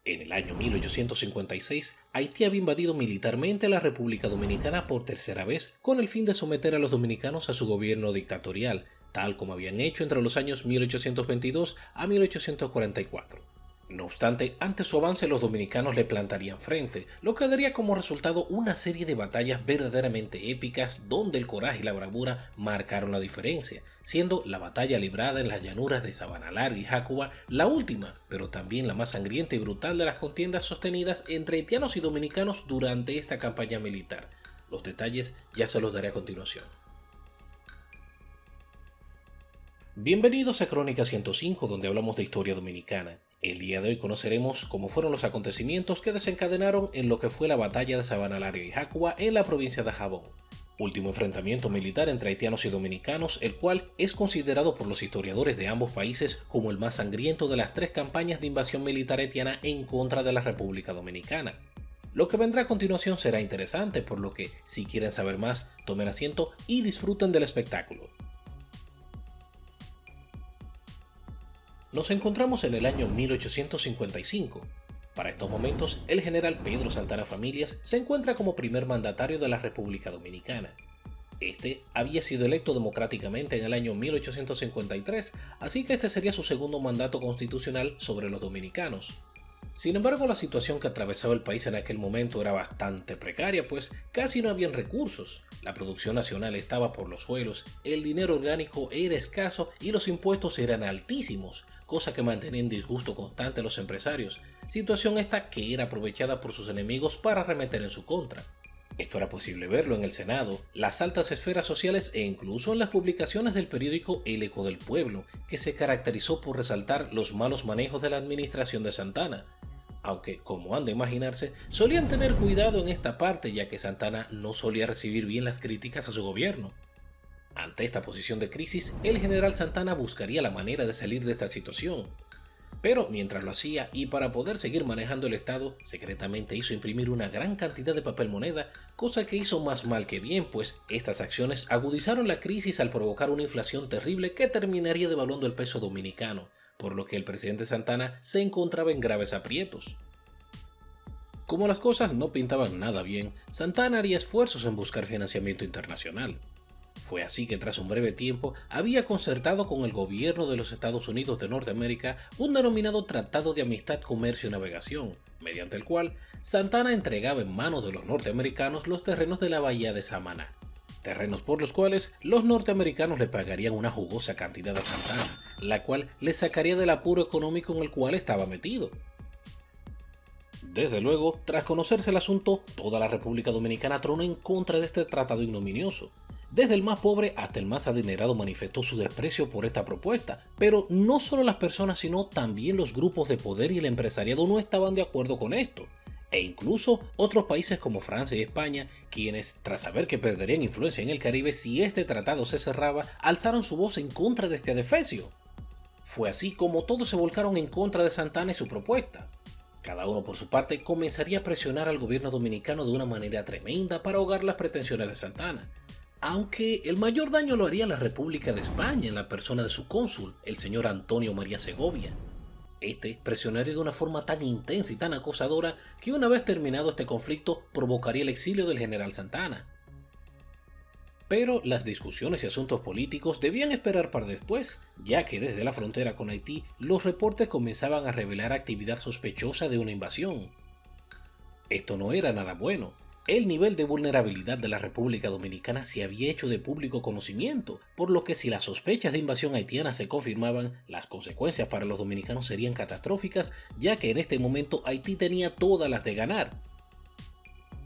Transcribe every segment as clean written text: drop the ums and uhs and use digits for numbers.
En el año 1856, Haití había invadido militarmente a la República Dominicana por tercera vez con el fin de someter a los dominicanos a su gobierno dictatorial, tal como habían hecho entre los años 1822 a 1844. No obstante, ante su avance los dominicanos le plantarían frente, lo que daría como resultado una serie de batallas verdaderamente épicas donde el coraje y la bravura marcaron la diferencia, siendo la batalla librada en las llanuras de Sabana Larga y Jácuba la última, pero también la más sangrienta y brutal de las contiendas sostenidas entre haitianos y dominicanos durante esta campaña militar. Los detalles ya se los daré a continuación. Bienvenidos a Crónica 105, donde hablamos de historia dominicana. El día de hoy conoceremos cómo fueron los acontecimientos que desencadenaron en lo que fue la batalla de Sabana Larga y Jácuba en la provincia de Jabón, último enfrentamiento militar entre haitianos y dominicanos, el cual es considerado por los historiadores de ambos países como el más sangriento de las tres campañas de invasión militar haitiana en contra de la República Dominicana. Lo que vendrá a continuación será interesante, por lo que, si quieren saber más, tomen asiento y disfruten del espectáculo. Nos encontramos en el año 1855. Para estos momentos, el general Pedro Santana Familias se encuentra como primer mandatario de la República Dominicana. Este había sido electo democráticamente en el año 1853, así que este sería su segundo mandato constitucional sobre los dominicanos. Sin embargo, la situación que atravesaba el país en aquel momento era bastante precaria, pues casi no habían recursos, la producción nacional estaba por los suelos, el dinero orgánico era escaso y los impuestos eran altísimos, cosa que mantenía en disgusto constante a los empresarios, situación esta que era aprovechada por sus enemigos para arremeter en su contra. Esto era posible verlo en el Senado, las altas esferas sociales e incluso en las publicaciones del periódico El Eco del Pueblo, que se caracterizó por resaltar los malos manejos de la administración de Santana. Aunque, como han de imaginarse, solían tener cuidado en esta parte, ya que Santana no solía recibir bien las críticas a su gobierno. Ante esta posición de crisis, el general Santana buscaría la manera de salir de esta situación. Pero mientras lo hacía, y para poder seguir manejando el Estado, secretamente hizo imprimir una gran cantidad de papel moneda, cosa que hizo más mal que bien, pues estas acciones agudizaron la crisis al provocar una inflación terrible que terminaría devaluando el peso dominicano, por lo que el presidente Santana se encontraba en graves aprietos. Como las cosas no pintaban nada bien, Santana haría esfuerzos en buscar financiamiento internacional. Fue así que tras un breve tiempo había concertado con el gobierno de los Estados Unidos de Norteamérica un denominado Tratado de Amistad, Comercio y Navegación, mediante el cual Santana entregaba en manos de los norteamericanos los terrenos de la bahía de Samaná, terrenos por los cuales los norteamericanos le pagarían una jugosa cantidad a Santana, la cual le sacaría del apuro económico en el cual estaba metido. Desde luego, tras conocerse el asunto, toda la República Dominicana tronó en contra de este tratado ignominioso. Desde el más pobre hasta el más adinerado manifestó su desprecio por esta propuesta, pero no solo las personas sino también los grupos de poder y el empresariado no estaban de acuerdo con esto, e incluso otros países como Francia y España, quienes, tras saber que perderían influencia en el Caribe si este tratado se cerraba, alzaron su voz en contra de este adefesio. Fue así como todos se volcaron en contra de Santana y su propuesta. Cada uno por su parte comenzaría a presionar al gobierno dominicano de una manera tremenda para ahogar las pretensiones de Santana. Aunque el mayor daño lo haría la República de España en la persona de su cónsul, el señor Antonio María Segovia. Este presionaría de una forma tan intensa y tan acosadora que una vez terminado este conflicto provocaría el exilio del general Santana. Pero las discusiones y asuntos políticos debían esperar para después, ya que desde la frontera con Haití los reportes comenzaban a revelar actividad sospechosa de una invasión. Esto no era nada bueno. El nivel de vulnerabilidad de la República Dominicana se había hecho de público conocimiento, por lo que si las sospechas de invasión haitiana se confirmaban, las consecuencias para los dominicanos serían catastróficas, ya que en este momento Haití tenía todas las de ganar.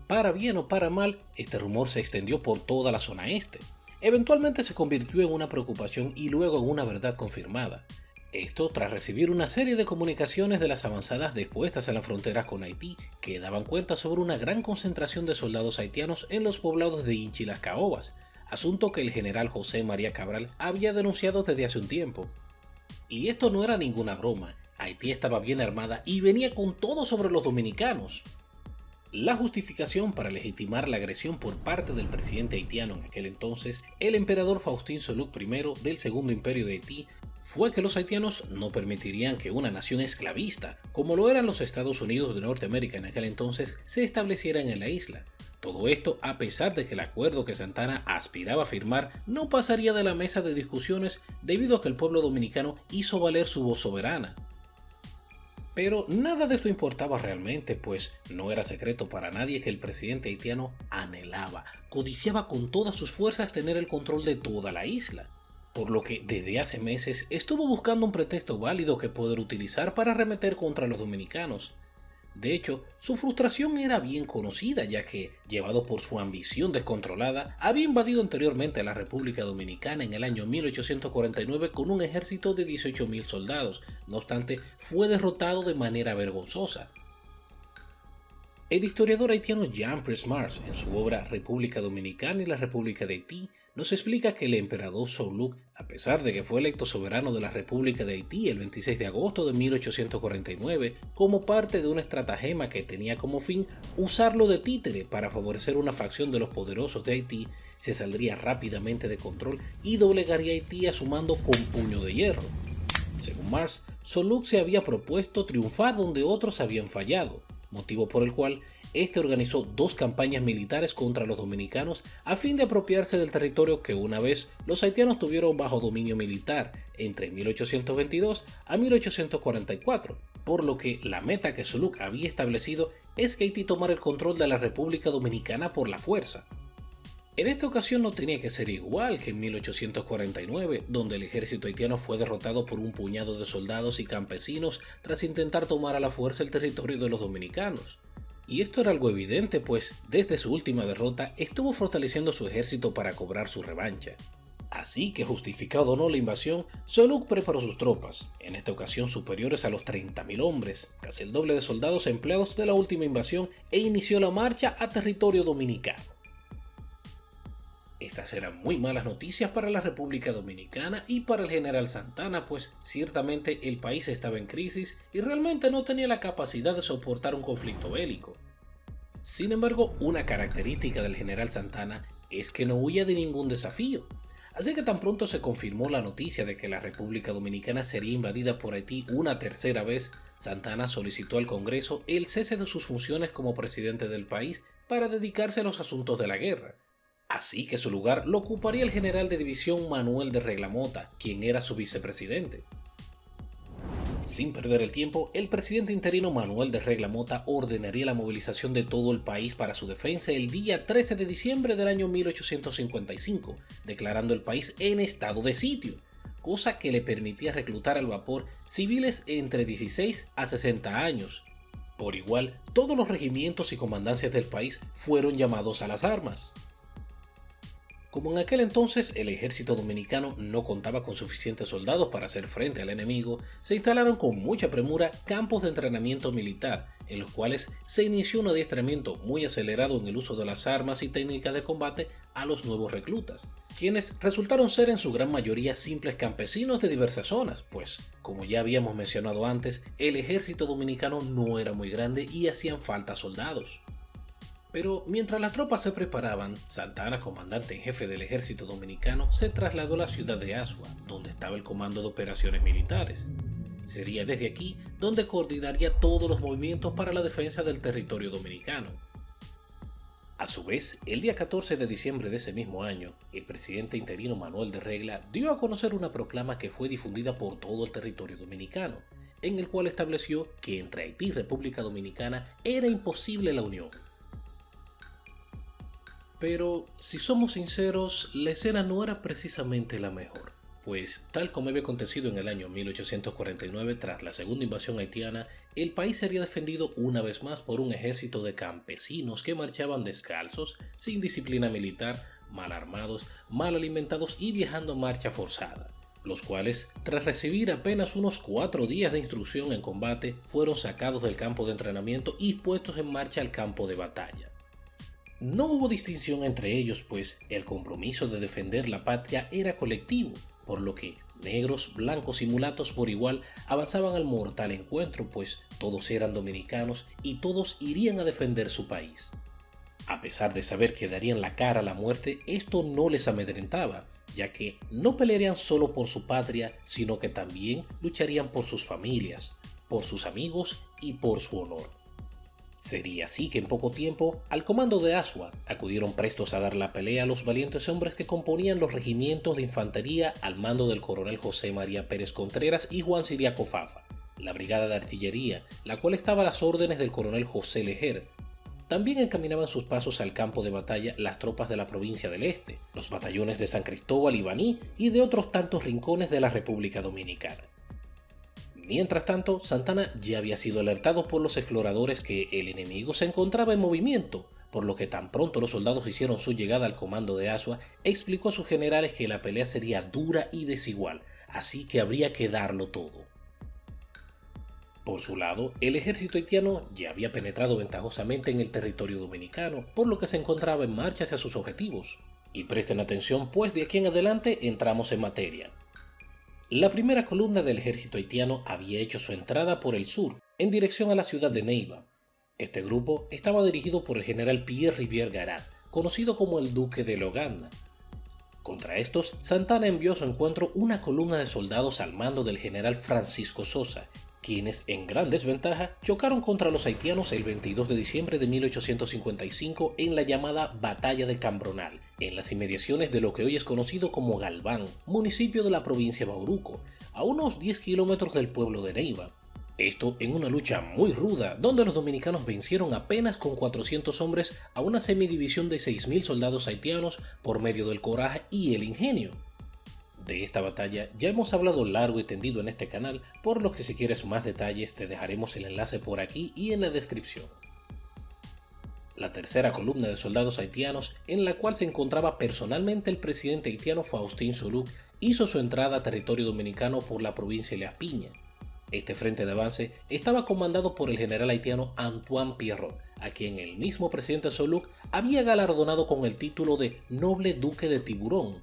Para bien o para mal, este rumor se extendió por toda la zona este. Eventualmente se convirtió en una preocupación y luego en una verdad confirmada. Esto tras recibir una serie de comunicaciones de las avanzadas dispuestas en las fronteras con Haití, que daban cuenta sobre una gran concentración de soldados haitianos en los poblados de Hinchi y Las Caobas, asunto que el general José María Cabral había denunciado desde hace un tiempo. Y esto no era ninguna broma, Haití estaba bien armada y venía con todo sobre los dominicanos. La justificación para legitimar la agresión por parte del presidente haitiano en aquel entonces, el emperador Faustín Solús I del Segundo Imperio de Haití, fue que los haitianos no permitirían que una nación esclavista, como lo eran los Estados Unidos de Norteamérica en aquel entonces, se establecieran en la isla. Todo esto a pesar de que el acuerdo que Santana aspiraba a firmar no pasaría de la mesa de discusiones debido a que el pueblo dominicano hizo valer su voz soberana. Pero nada de esto importaba realmente, pues no era secreto para nadie que el presidente haitiano anhelaba, codiciaba con todas sus fuerzas tener el control de toda la isla, por lo que desde hace meses estuvo buscando un pretexto válido que poder utilizar para arremeter contra los dominicanos. De hecho, su frustración era bien conocida, ya que, llevado por su ambición descontrolada, había invadido anteriormente la República Dominicana en el año 1849 con un ejército de 18.000 soldados. No obstante, fue derrotado de manera vergonzosa. El historiador haitiano Jean-Pierre Mars, en su obra República Dominicana y la República de Haití, nos explica que el emperador Soulouque, a pesar de que fue electo soberano de la República de Haití el 26 de agosto de 1849, como parte de una estratagema que tenía como fin usarlo de títere para favorecer una facción de los poderosos de Haití, se saldría rápidamente de control y doblegaría a Haití a su mando con puño de hierro. Según Mars, Soulouque se había propuesto triunfar donde otros habían fallado, motivo por el cual este organizó dos campañas militares contra los dominicanos a fin de apropiarse del territorio que una vez los haitianos tuvieron bajo dominio militar entre 1822 a 1844, por lo que la meta que Soulouque había establecido es que Haití tomara el control de la República Dominicana por la fuerza. En esta ocasión no tenía que ser igual que en 1849, donde el ejército haitiano fue derrotado por un puñado de soldados y campesinos tras intentar tomar a la fuerza el territorio de los dominicanos. Y esto era algo evidente, pues desde su última derrota estuvo fortaleciendo su ejército para cobrar su revancha. Así que, justificado o no la invasión, Soulouque preparó sus tropas, en esta ocasión superiores a los 30.000 hombres, casi el doble de soldados empleados de la última invasión, e inició la marcha a territorio dominicano. Estas eran muy malas noticias para la República Dominicana y para el general Santana, pues ciertamente el país estaba en crisis y realmente no tenía la capacidad de soportar un conflicto bélico. Sin embargo, una característica del general Santana es que no huía de ningún desafío. Así que tan pronto se confirmó la noticia de que la República Dominicana sería invadida por Haití una tercera vez, Santana solicitó al Congreso el cese de sus funciones como presidente del país para dedicarse a los asuntos de la guerra. Así que su lugar lo ocuparía el general de división Manuel de Reglamota, quien era su vicepresidente. Sin perder el tiempo, el presidente interino Manuel de Reglamota ordenaría la movilización de todo el país para su defensa el día 13 de diciembre del año 1855, declarando el país en estado de sitio, cosa que le permitía reclutar al vapor civiles entre 16 a 60 años. Por igual, todos los regimientos y comandancias del país fueron llamados a las armas. Como en aquel entonces el ejército dominicano no contaba con suficientes soldados para hacer frente al enemigo, se instalaron con mucha premura campos de entrenamiento militar, en los cuales se inició un adiestramiento muy acelerado en el uso de las armas y técnicas de combate a los nuevos reclutas, quienes resultaron ser en su gran mayoría simples campesinos de diversas zonas, pues, como ya habíamos mencionado antes, el ejército dominicano no era muy grande y hacían falta soldados. Pero mientras las tropas se preparaban, Santana, comandante en jefe del ejército dominicano, se trasladó a la ciudad de Asua, donde estaba el comando de operaciones militares. Sería desde aquí donde coordinaría todos los movimientos para la defensa del territorio dominicano. A su vez, el día 14 de diciembre de ese mismo año, el presidente interino Manuel de Regla dio a conocer una proclama que fue difundida por todo el territorio dominicano, en el cual estableció que entre Haití y República Dominicana era imposible la unión. Pero, si somos sinceros, la escena no era precisamente la mejor, pues tal como había acontecido en el año 1849 tras la segunda invasión haitiana, el país sería defendido una vez más por un ejército de campesinos que marchaban descalzos, sin disciplina militar, mal armados, mal alimentados y viajando en marcha forzada, los cuales, tras recibir apenas unos 4 días de instrucción en combate, fueron sacados del campo de entrenamiento y puestos en marcha al campo de batalla. No hubo distinción entre ellos, pues el compromiso de defender la patria era colectivo, por lo que negros, blancos y mulatos por igual avanzaban al mortal encuentro, pues todos eran dominicanos y todos irían a defender su país. A pesar de saber que darían la cara a la muerte, esto no les amedrentaba, ya que no pelearían solo por su patria, sino que también lucharían por sus familias, por sus amigos y por su honor. Sería así que en poco tiempo, al comando de Azua, acudieron prestos a dar la pelea a los valientes hombres que componían los regimientos de infantería al mando del coronel José María Pérez Contreras y Juan Ciriaco Fafa, la brigada de artillería, la cual estaba a las órdenes del coronel José Lejer. También encaminaban sus pasos al campo de batalla las tropas de la provincia del Este, los batallones de San Cristóbal y Baní y de otros tantos rincones de la República Dominicana. Mientras tanto, Santana ya había sido alertado por los exploradores que el enemigo se encontraba en movimiento, por lo que tan pronto los soldados hicieron su llegada al comando de Azua, explicó a sus generales que la pelea sería dura y desigual, así que habría que darlo todo. Por su lado, el ejército haitiano ya había penetrado ventajosamente en el territorio dominicano, por lo que se encontraba en marcha hacia sus objetivos. Y presten atención, pues de aquí en adelante entramos en materia. La primera columna del ejército haitiano había hecho su entrada por el sur, en dirección a la ciudad de Neiva. Este grupo estaba dirigido por el general Pierre Rivière Garat, conocido como el Duque de Loganda. Contra estos, Santana envió a su encuentro una columna de soldados al mando del general Francisco Sosa, quienes en gran desventaja chocaron contra los haitianos el 22 de diciembre de 1855 en la llamada Batalla de Cambronal, en las inmediaciones de lo que hoy es conocido como Galván, municipio de la provincia de Bauruco, a unos 10 kilómetros del pueblo de Neiva. Esto en una lucha muy ruda, donde los dominicanos vencieron apenas con 400 hombres a una semidivisión de 6.000 soldados haitianos por medio del coraje y el ingenio. De esta batalla ya hemos hablado largo y tendido en este canal, por lo que si quieres más detalles te dejaremos el enlace por aquí y en la descripción. La tercera columna de soldados haitianos, en la cual se encontraba personalmente el presidente haitiano Faustin Soulouque, hizo su entrada a territorio dominicano por la provincia de La Piña. Este frente de avance estaba comandado por el general haitiano Antoine Pierrot, a quien el mismo presidente Soulouque había galardonado con el título de Noble Duque de Tiburón.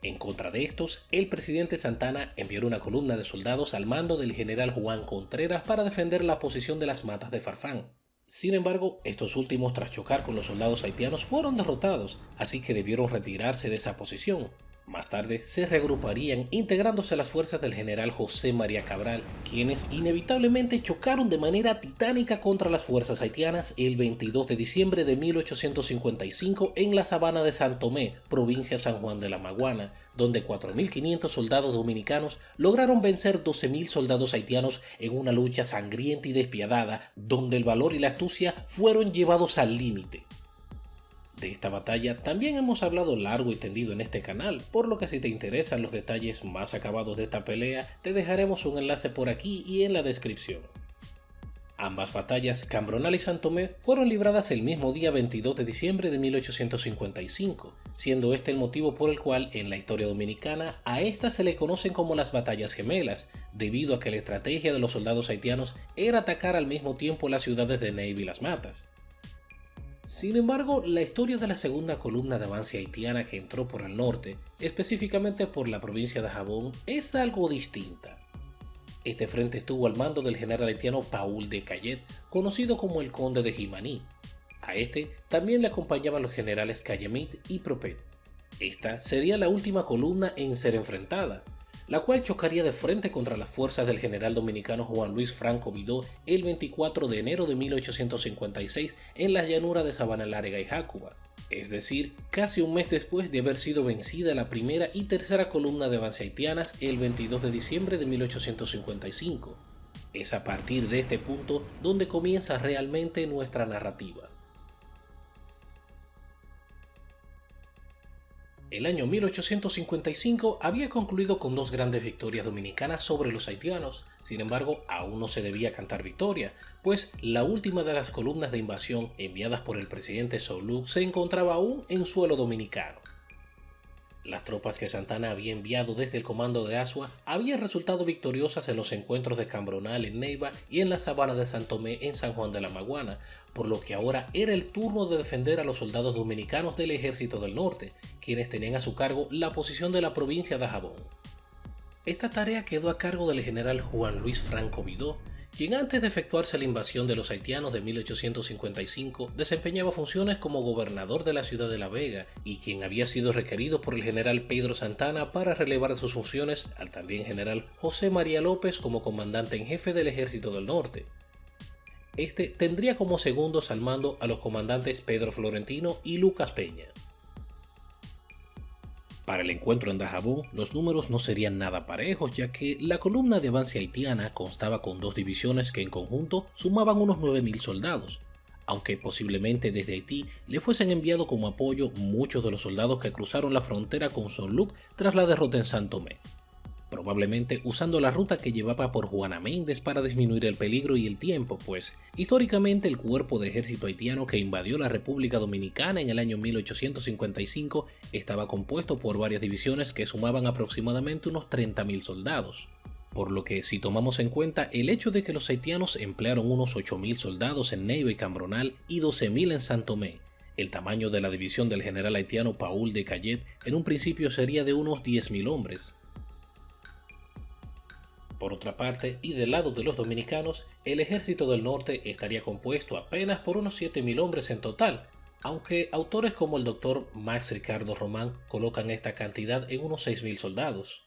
En contra de estos, el presidente Santana envió una columna de soldados al mando del general Juan Contreras para defender la posición de las Matas de Farfán. Sin embargo, estos últimos, tras chocar con los soldados haitianos, fueron derrotados, así que debieron retirarse de esa posición. Más tarde se reagruparían integrándose a las fuerzas del general José María Cabral, quienes inevitablemente chocaron de manera titánica contra las fuerzas haitianas el 22 de diciembre de 1855 en la sabana de San Tomé, provincia San Juan de la Maguana, donde 4.500 soldados dominicanos lograron vencer 12.000 soldados haitianos en una lucha sangrienta y despiadada, donde el valor y la astucia fueron llevados al límite. De esta batalla también hemos hablado largo y tendido en este canal, por lo que si te interesan los detalles más acabados de esta pelea, te dejaremos un enlace por aquí y en la descripción. Ambas batallas, Cambronal y San Tomé, fueron libradas el mismo día 22 de diciembre de 1855, siendo este el motivo por el cual en la historia dominicana a estas se le conocen como las batallas gemelas, debido a que la estrategia de los soldados haitianos era atacar al mismo tiempo las ciudades de Neiva y Las Matas. Sin embargo, la historia de la segunda columna de avance haitiana que entró por el norte, específicamente por la provincia de Jabón, es algo distinta. Este frente estuvo al mando del general haitiano Paul de Cayet, conocido como el Conde de Jimaní. A este también le acompañaban los generales Cayemit y Propet. Esta sería la última columna en ser enfrentada, la cual chocaría de frente contra las fuerzas del general dominicano Juan Luis Franco Vidó el 24 de enero de 1856 en las llanuras de Sabana Larga y Jácuba, es decir, casi un mes después de haber sido vencida la primera y tercera columna de avance haitianas el 22 de diciembre de 1855. Es a partir de este punto donde comienza realmente nuestra narrativa. El año 1855 había concluido con dos grandes victorias dominicanas sobre los haitianos, sin embargo aún no se debía cantar victoria, pues la última de las columnas de invasión enviadas por el presidente Soulouque se encontraba aún en suelo dominicano. Las tropas que Santana había enviado desde el comando de Azua habían resultado victoriosas en los encuentros de Cambronal en Neiva y en la sabana de San Tomé en San Juan de la Maguana, por lo que ahora era el turno de defender a los soldados dominicanos del Ejército del Norte, quienes tenían a su cargo la posición de la provincia de Jabón. Esta tarea quedó a cargo del general Juan Luis Franco Vidó, quien antes de efectuarse la invasión de los haitianos de 1855 desempeñaba funciones como gobernador de la ciudad de La Vega y quien había sido requerido por el general Pedro Santana para relevar sus funciones al también general José María López como comandante en jefe del Ejército del Norte. Este tendría como segundos al mando a los comandantes Pedro Florentino y Lucas Peña. Para el encuentro en Dajabón, los números no serían nada parejos, ya que la columna de avance haitiana constaba con dos divisiones que en conjunto sumaban unos 9.000 soldados, aunque posiblemente desde Haití le fuesen enviado como apoyo muchos de los soldados que cruzaron la frontera con Son Luc tras la derrota en Saint Tomé, probablemente usando la ruta que llevaba por Juana Méndez para disminuir el peligro y el tiempo, pues históricamente el cuerpo de ejército haitiano que invadió la República Dominicana en el año 1855 estaba compuesto por varias divisiones que sumaban aproximadamente unos 30.000 soldados. Por lo que, si tomamos en cuenta el hecho de que los haitianos emplearon unos 8.000 soldados en Neiva y Cambronal y 12.000 en Saint Tomé, el tamaño de la división del general haitiano Paul de Cayet en un principio sería de unos 10.000 hombres. Por otra parte, y del lado de los dominicanos, el ejército del norte estaría compuesto apenas por unos 7.000 hombres en total, aunque autores como el doctor Max Ricardo Román colocan esta cantidad en unos 6.000 soldados.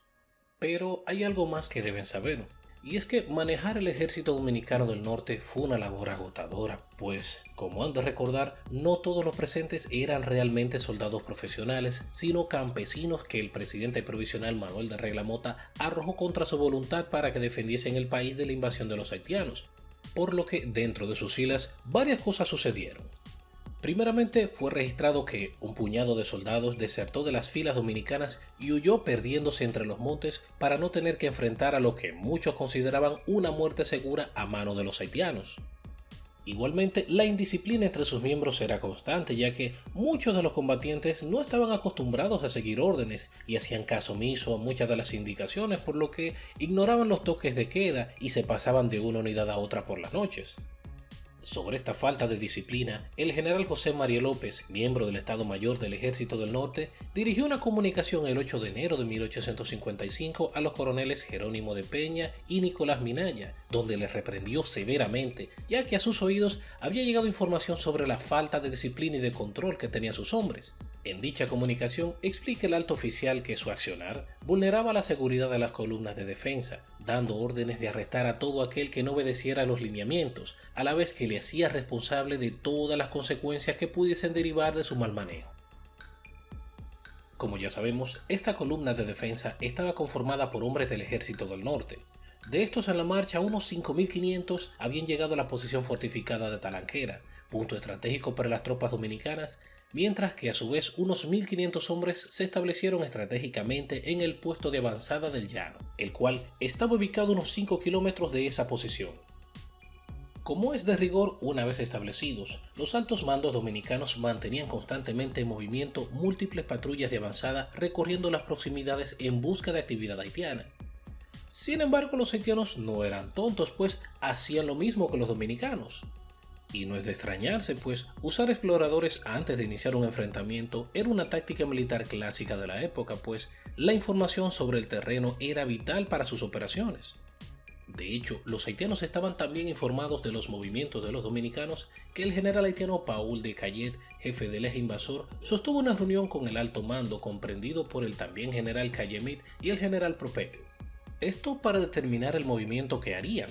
Pero hay algo más que deben saber, y es que manejar el ejército dominicano del norte fue una labor agotadora, pues, como han de recordar, no todos los presentes eran realmente soldados profesionales, sino campesinos que el presidente provisional Manuel de Regla Mota arrojó contra su voluntad para que defendiesen el país de la invasión de los haitianos, por lo que dentro de sus filas varias cosas sucedieron. Primeramente fue registrado que un puñado de soldados desertó de las filas dominicanas y huyó perdiéndose entre los montes para no tener que enfrentar a lo que muchos consideraban una muerte segura a mano de los haitianos. Igualmente, la indisciplina entre sus miembros era constante, ya que muchos de los combatientes no estaban acostumbrados a seguir órdenes y hacían caso omiso a muchas de las indicaciones, por lo que ignoraban los toques de queda y se pasaban de una unidad a otra por las noches. Sobre esta falta de disciplina, el general José María López, miembro del Estado Mayor del Ejército del Norte, dirigió una comunicación el 8 de enero de 1855 a los coroneles Jerónimo de Peña y Nicolás Minaya, donde les reprendió severamente, ya que a sus oídos había llegado información sobre la falta de disciplina y de control que tenían sus hombres. En dicha comunicación explica el alto oficial que su accionar vulneraba la seguridad de las columnas de defensa, dando órdenes de arrestar a todo aquel que no obedeciera a los lineamientos, a la vez que le hacía responsable de todas las consecuencias que pudiesen derivar de su mal manejo. Como ya sabemos, esta columna de defensa estaba conformada por hombres del Ejército del Norte. De estos en la marcha, unos 5.500 habían llegado a la posición fortificada de Talanquera, punto estratégico para las tropas dominicanas, mientras que a su vez unos 1.500 hombres se establecieron estratégicamente en el puesto de avanzada del Llano, el cual estaba ubicado a unos 5 kilómetros de esa posición. Como es de rigor, una vez establecidos, los altos mandos dominicanos mantenían constantemente en movimiento múltiples patrullas de avanzada recorriendo las proximidades en busca de actividad haitiana. Sin embargo, los haitianos no eran tontos, pues hacían lo mismo que los dominicanos. Y no es de extrañarse, pues usar exploradores antes de iniciar un enfrentamiento era una táctica militar clásica de la época, pues la información sobre el terreno era vital para sus operaciones. De hecho, los haitianos estaban tan bien informados de los movimientos de los dominicanos que el general haitiano Paul de Cayet, jefe del eje invasor, sostuvo una reunión con el alto mando comprendido por el también general Cayemit y el general Propete. Esto para determinar el movimiento que harían.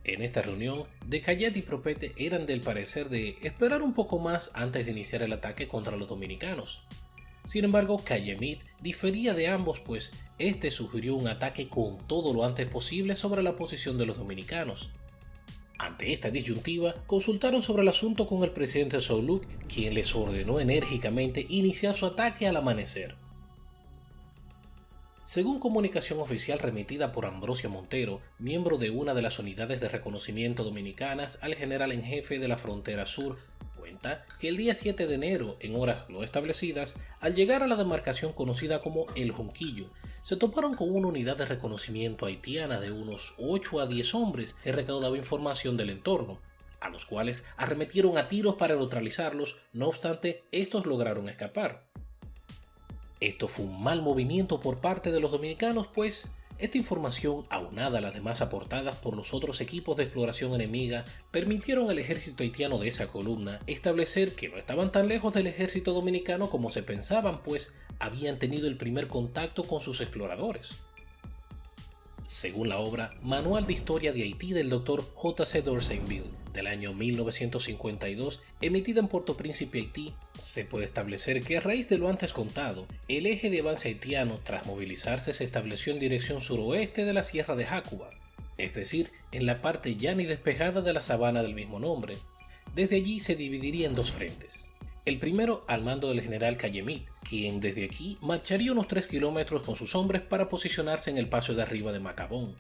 En esta reunión, de Cayet y Propete eran del parecer de esperar un poco más antes de iniciar el ataque contra los dominicanos. Sin embargo, Cayemit difería de ambos, pues este sugirió un ataque con todo lo antes posible sobre la posición de los dominicanos. Ante esta disyuntiva, consultaron sobre el asunto con el presidente Son Luc, quien les ordenó enérgicamente iniciar su ataque al amanecer. Según comunicación oficial remitida por Ambrosio Montero, miembro de una de las unidades de reconocimiento dominicanas al general en jefe de la frontera sur, cuenta que el día 7 de enero, en horas no establecidas, al llegar a la demarcación conocida como El Junquillo, se toparon con una unidad de reconocimiento haitiana de unos 8 a 10 hombres que recaudaba información del entorno, a los cuales arremetieron a tiros para neutralizarlos, no obstante, estos lograron escapar. Esto fue un mal movimiento por parte de los dominicanos, pues Esta información, aunada a las demás aportadas por los otros equipos de exploración enemiga, permitieron al ejército haitiano de esa columna establecer que no estaban tan lejos del ejército dominicano como se pensaban, pues habían tenido el primer contacto con sus exploradores. Según la obra Manual de Historia de Haití del Dr. J.C. Dorsainville del año 1952, emitida en Puerto Príncipe, Haití, se puede establecer que a raíz de lo antes contado, el eje de avance haitiano tras movilizarse se estableció en dirección suroeste de la Sierra de Jácuba, es decir, en la parte llana y despejada de la sabana del mismo nombre. Desde allí se dividiría en dos frentes. El primero al mando del general Cayemit, quien desde aquí marcharía unos 3 kilómetros con sus hombres para posicionarse en el paso de arriba de Macabón.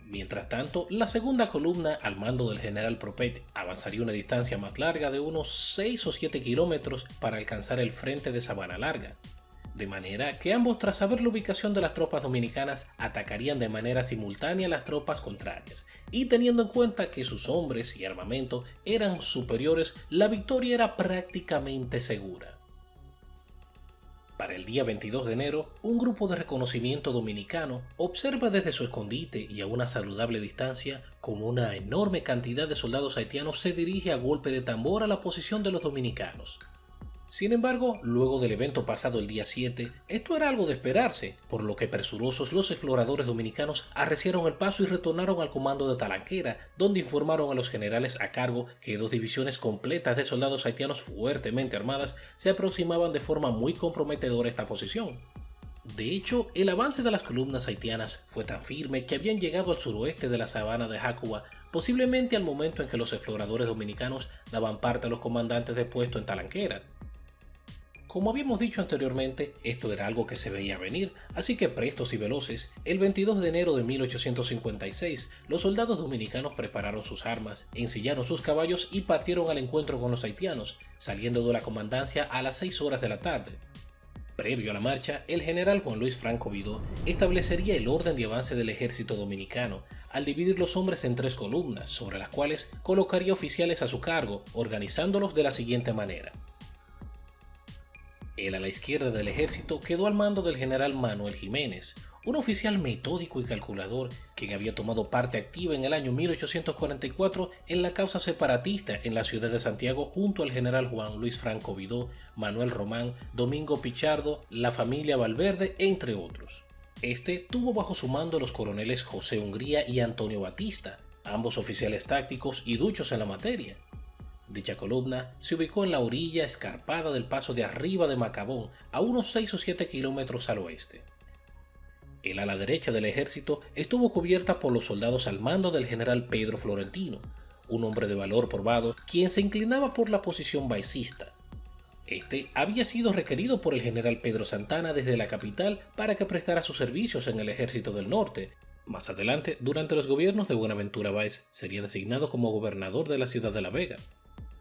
Mientras tanto, la segunda columna al mando del general Propet avanzaría una distancia más larga de unos 6 o 7 kilómetros para alcanzar el frente de Sabana Larga. De manera que ambos, tras saber la ubicación de las tropas dominicanas, atacarían de manera simultánea a las tropas contrarias, y teniendo en cuenta que sus hombres y armamento eran superiores, la victoria era prácticamente segura. Para el día 22 de enero, un grupo de reconocimiento dominicano observa desde su escondite y a una saludable distancia cómo una enorme cantidad de soldados haitianos se dirige a golpe de tambor a la posición de los dominicanos. Sin embargo, luego del evento pasado el día 7, esto era algo de esperarse, por lo que presurosos los exploradores dominicanos arreciaron el paso y retornaron al comando de Talanquera, donde informaron a los generales a cargo que 2 divisiones completas de soldados haitianos fuertemente armadas se aproximaban de forma muy comprometedora a esta posición. De hecho, el avance de las columnas haitianas fue tan firme que habían llegado al suroeste de la sabana de Jácuba, posiblemente al momento en que los exploradores dominicanos daban parte a los comandantes de puesto en Talanquera. Como habíamos dicho anteriormente, esto era algo que se veía venir, así que prestos y veloces, el 22 de enero de 1856, los soldados dominicanos prepararon sus armas, ensillaron sus caballos y partieron al encuentro con los haitianos, saliendo de la comandancia a las 6 horas de la tarde. Previo a la marcha, el general Juan Luis Franco Vidó establecería el orden de avance del ejército dominicano, al dividir los hombres en 3 columnas, sobre las cuales colocaría oficiales a su cargo, organizándolos de la siguiente manera. El a la izquierda del ejército quedó al mando del general Manuel Jiménez, un oficial metódico y calculador quien había tomado parte activa en el año 1844 en la causa separatista en la ciudad de Santiago junto al general Juan Luis Franco Vidó, Manuel Román, Domingo Pichardo, la familia Valverde, entre otros. Este tuvo bajo su mando los coroneles José Hungría y Antonio Batista, ambos oficiales tácticos y duchos en la materia. Dicha columna se ubicó en la orilla escarpada del paso de arriba de Macabón, a unos 6 o 7 kilómetros al oeste. El ala derecha del ejército estuvo cubierta por los soldados al mando del general Pedro Florentino, un hombre de valor probado quien se inclinaba por la posición baecista. Este había sido requerido por el general Pedro Santana desde la capital para que prestara sus servicios en el ejército del norte. Más adelante, durante los gobiernos de Buenaventura Báez, sería designado como gobernador de la ciudad de La Vega.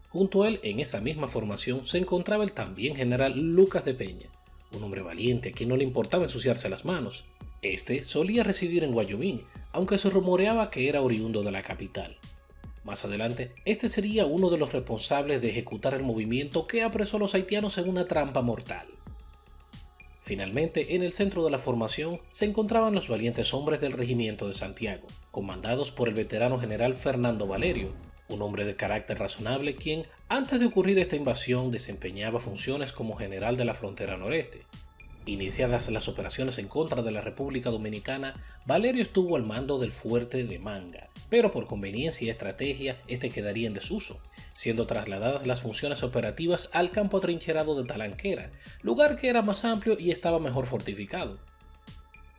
Junto a él, en esa misma formación, se encontraba el también general Lucas de Peña, un hombre valiente a quien no le importaba ensuciarse las manos. Este solía residir en Guayumín, aunque se rumoreaba que era oriundo de la capital. Más adelante, este sería uno de los responsables de ejecutar el movimiento que apresó a los haitianos en una trampa mortal. Finalmente, en el centro de la formación se encontraban los valientes hombres del Regimiento de Santiago, comandados por el veterano general Fernando Valerio, un hombre de carácter razonable quien, antes de ocurrir esta invasión, desempeñaba funciones como general de la frontera noreste. Iniciadas las operaciones en contra de la República Dominicana, Valerio estuvo al mando del fuerte de Manga, pero por conveniencia y estrategia este quedaría en desuso, siendo trasladadas las funciones operativas al campo atrincherado de Talanquera, lugar que era más amplio y estaba mejor fortificado.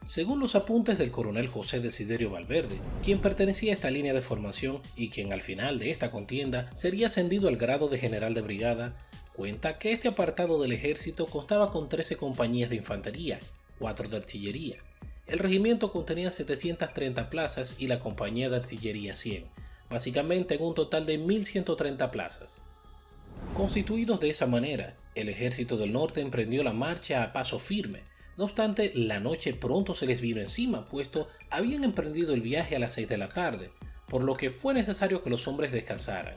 Según los apuntes del coronel José Desiderio Valverde, quien pertenecía a esta línea de formación y quien al final de esta contienda sería ascendido al grado de general de brigada, cuenta que este apartado del ejército constaba con 13 compañías de infantería, 4 de artillería. El regimiento contenía 730 plazas y la compañía de artillería 100, básicamente en un total de 1130 plazas. Constituidos de esa manera, el ejército del norte emprendió la marcha a paso firme. No obstante, la noche pronto se les vino encima, puesto habían emprendido el viaje a las 6 de la tarde, por lo que fue necesario que los hombres descansaran,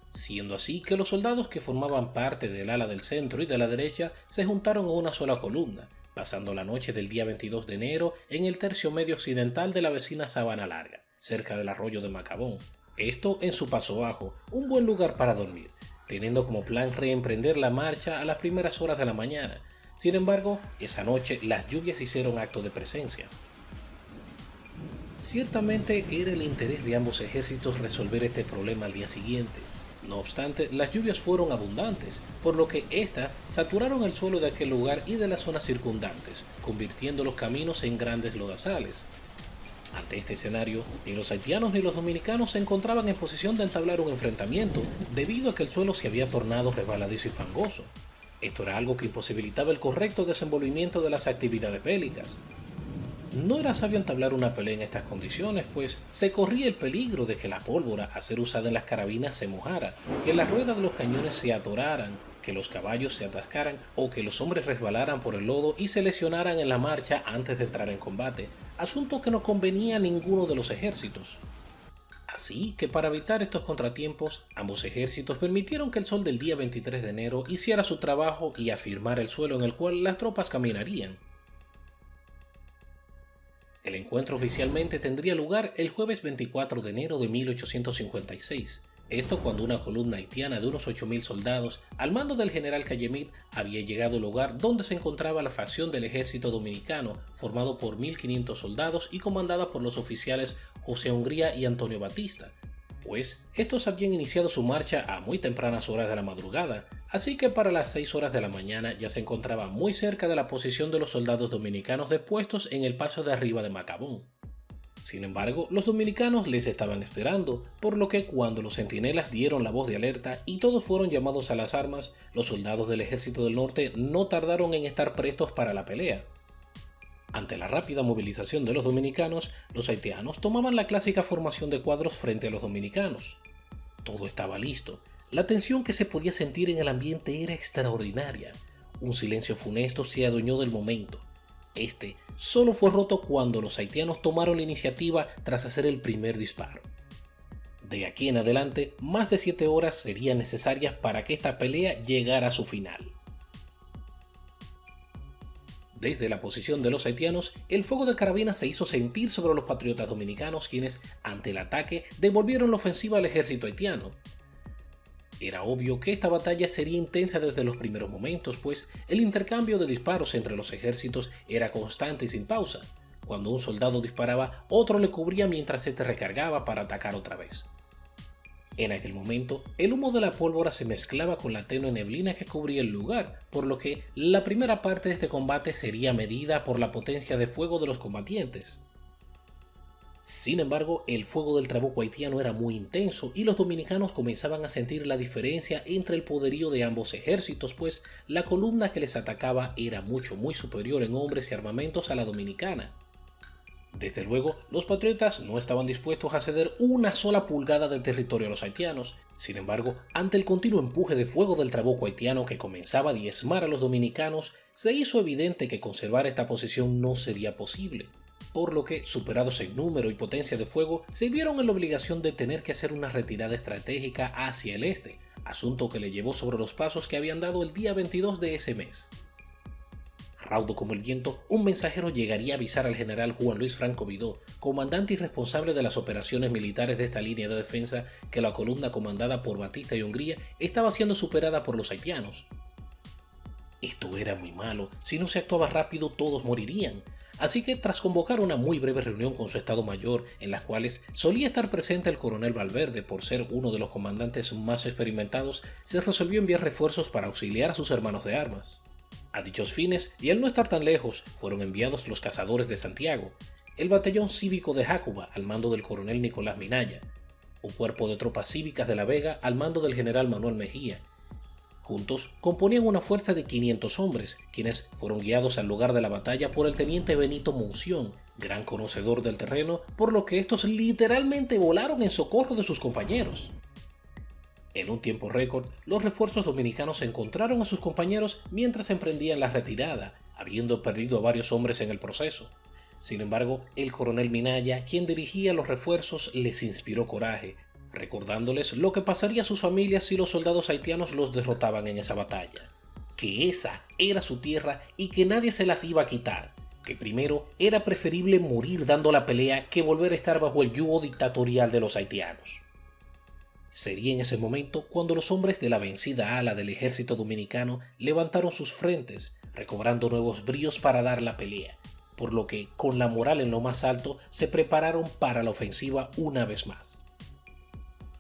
siendo así que los soldados que formaban parte del ala del centro y de la derecha se juntaron a una sola columna, pasando la noche del día 22 de enero en el tercio medio occidental de la vecina Sabana Larga, cerca del arroyo de Macabón. Esto en su paso bajo, un buen lugar para dormir, teniendo como plan reemprender la marcha a las primeras horas de la mañana. Sin embargo, esa noche las lluvias hicieron acto de presencia. Ciertamente era el interés de ambos ejércitos resolver este problema al día siguiente. No obstante, las lluvias fueron abundantes, por lo que éstas saturaron el suelo de aquel lugar y de las zonas circundantes, convirtiendo los caminos en grandes lodazales. Ante este escenario, ni los haitianos ni los dominicanos se encontraban en posición de entablar un enfrentamiento, debido a que el suelo se había tornado resbaladizo y fangoso. Esto era algo que imposibilitaba el correcto desenvolvimiento de las actividades bélicas. No era sabio entablar una pelea en estas condiciones, pues se corría el peligro de que la pólvora a ser usada en las carabinas se mojara, que las ruedas de los cañones se atoraran, que los caballos se atascaran o que los hombres resbalaran por el lodo y se lesionaran en la marcha antes de entrar en combate, asunto que no convenía a ninguno de los ejércitos. Así que para evitar estos contratiempos, ambos ejércitos permitieron que el sol del día 23 de enero hiciera su trabajo y afirmara el suelo en el cual las tropas caminarían. El encuentro oficialmente tendría lugar el jueves 24 de enero de 1856, esto cuando una columna haitiana de unos 8.000 soldados, al mando del general Cayemit, había llegado al lugar donde se encontraba la facción del ejército dominicano, formado por 1.500 soldados y comandada por los oficiales José Hungría y Antonio Batista, pues estos habían iniciado su marcha a muy tempranas horas de la madrugada, así que para las 6 horas de la mañana ya se encontraba muy cerca de la posición de los soldados dominicanos depuestos en el paso de arriba de Macabón. Sin embargo, los dominicanos les estaban esperando, por lo que cuando los centinelas dieron la voz de alerta y todos fueron llamados a las armas, los soldados del ejército del norte no tardaron en estar prestos para la pelea. Ante la rápida movilización de los dominicanos, los haitianos tomaban la clásica formación de cuadros frente a los dominicanos. Todo estaba listo. La tensión que se podía sentir en el ambiente era extraordinaria. Un silencio funesto se adueñó del momento. Este solo fue roto cuando los haitianos tomaron la iniciativa tras hacer el primer disparo. De aquí en adelante, más de 7 horas serían necesarias para que esta pelea llegara a su final. Desde la posición de los haitianos, el fuego de carabina se hizo sentir sobre los patriotas dominicanos, quienes, ante el ataque, devolvieron la ofensiva al ejército haitiano. Era obvio que esta batalla sería intensa desde los primeros momentos, pues el intercambio de disparos entre los ejércitos era constante y sin pausa. Cuando un soldado disparaba, otro le cubría mientras este recargaba para atacar otra vez. En aquel momento, el humo de la pólvora se mezclaba con la tenue neblina que cubría el lugar, por lo que la primera parte de este combate sería medida por la potencia de fuego de los combatientes. Sin embargo, el fuego del trabuco haitiano era muy intenso y los dominicanos comenzaban a sentir la diferencia entre el poderío de ambos ejércitos, pues la columna que les atacaba era muy superior en hombres y armamentos a la dominicana. Desde luego, los patriotas no estaban dispuestos a ceder una sola pulgada de territorio a los haitianos. Sin embargo, ante el continuo empuje de fuego del trabuco haitiano que comenzaba a diezmar a los dominicanos, se hizo evidente que conservar esta posición no sería posible, por lo que, superados en número y potencia de fuego, se vieron en la obligación de tener que hacer una retirada estratégica hacia el este, asunto que le llevó sobre los pasos que habían dado el día 22 de ese mes. Raudo como el viento, un mensajero llegaría a avisar al general Juan Luis Franco Vidó, comandante y responsable de las operaciones militares de esta línea de defensa, que la columna comandada por Batista y Hungría estaba siendo superada por los haitianos. Esto era muy malo, si no se actuaba rápido todos morirían, así que tras convocar una muy breve reunión con su estado mayor, en las cuales solía estar presente el coronel Valverde por ser uno de los comandantes más experimentados, se resolvió enviar refuerzos para auxiliar a sus hermanos de armas. A dichos fines, y al no estar tan lejos, fueron enviados los cazadores de Santiago, el batallón cívico de Jácuba al mando del coronel Nicolás Minaya, un cuerpo de tropas cívicas de La Vega al mando del general Manuel Mejía. Juntos componían una fuerza de 500 hombres, quienes fueron guiados al lugar de la batalla por el teniente Benito Monción, gran conocedor del terreno, por lo que estos literalmente volaron en socorro de sus compañeros. En un tiempo récord, los refuerzos dominicanos encontraron a sus compañeros mientras emprendían la retirada, habiendo perdido a varios hombres en el proceso. Sin embargo, el coronel Minaya, quien dirigía los refuerzos, les inspiró coraje, recordándoles lo que pasaría a sus familias si los soldados haitianos los derrotaban en esa batalla. que esa era su tierra y que nadie se las iba a quitar, que primero era preferible morir dando la pelea que volver a estar bajo el yugo dictatorial de los haitianos. Sería en ese momento cuando los hombres de la vencida ala del ejército dominicano levantaron sus frentes, recobrando nuevos bríos para dar la pelea, por lo que, con la moral en lo más alto, se prepararon para la ofensiva una vez más.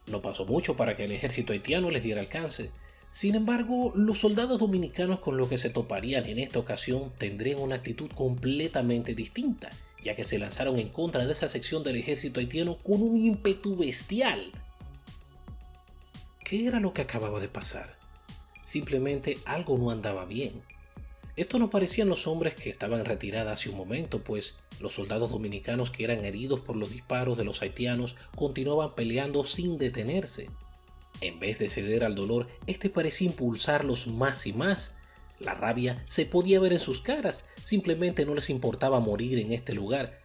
No pasó mucho para que el ejército haitiano les diera alcance. Sin embargo, los soldados dominicanos con los que se toparían en esta ocasión tendrían una actitud completamente distinta, ya que se lanzaron en contra de esa sección del ejército haitiano con un ímpetu bestial. ¿Qué era lo que acababa de pasar? Simplemente algo no andaba bien. Esto no parecían los hombres que estaban en retirada hace un momento, pues los soldados dominicanos que eran heridos por los disparos de los haitianos continuaban peleando sin detenerse. En vez de ceder al dolor, este parecía impulsarlos más y más. La rabia se podía ver en sus caras, simplemente no les importaba morir en este lugar.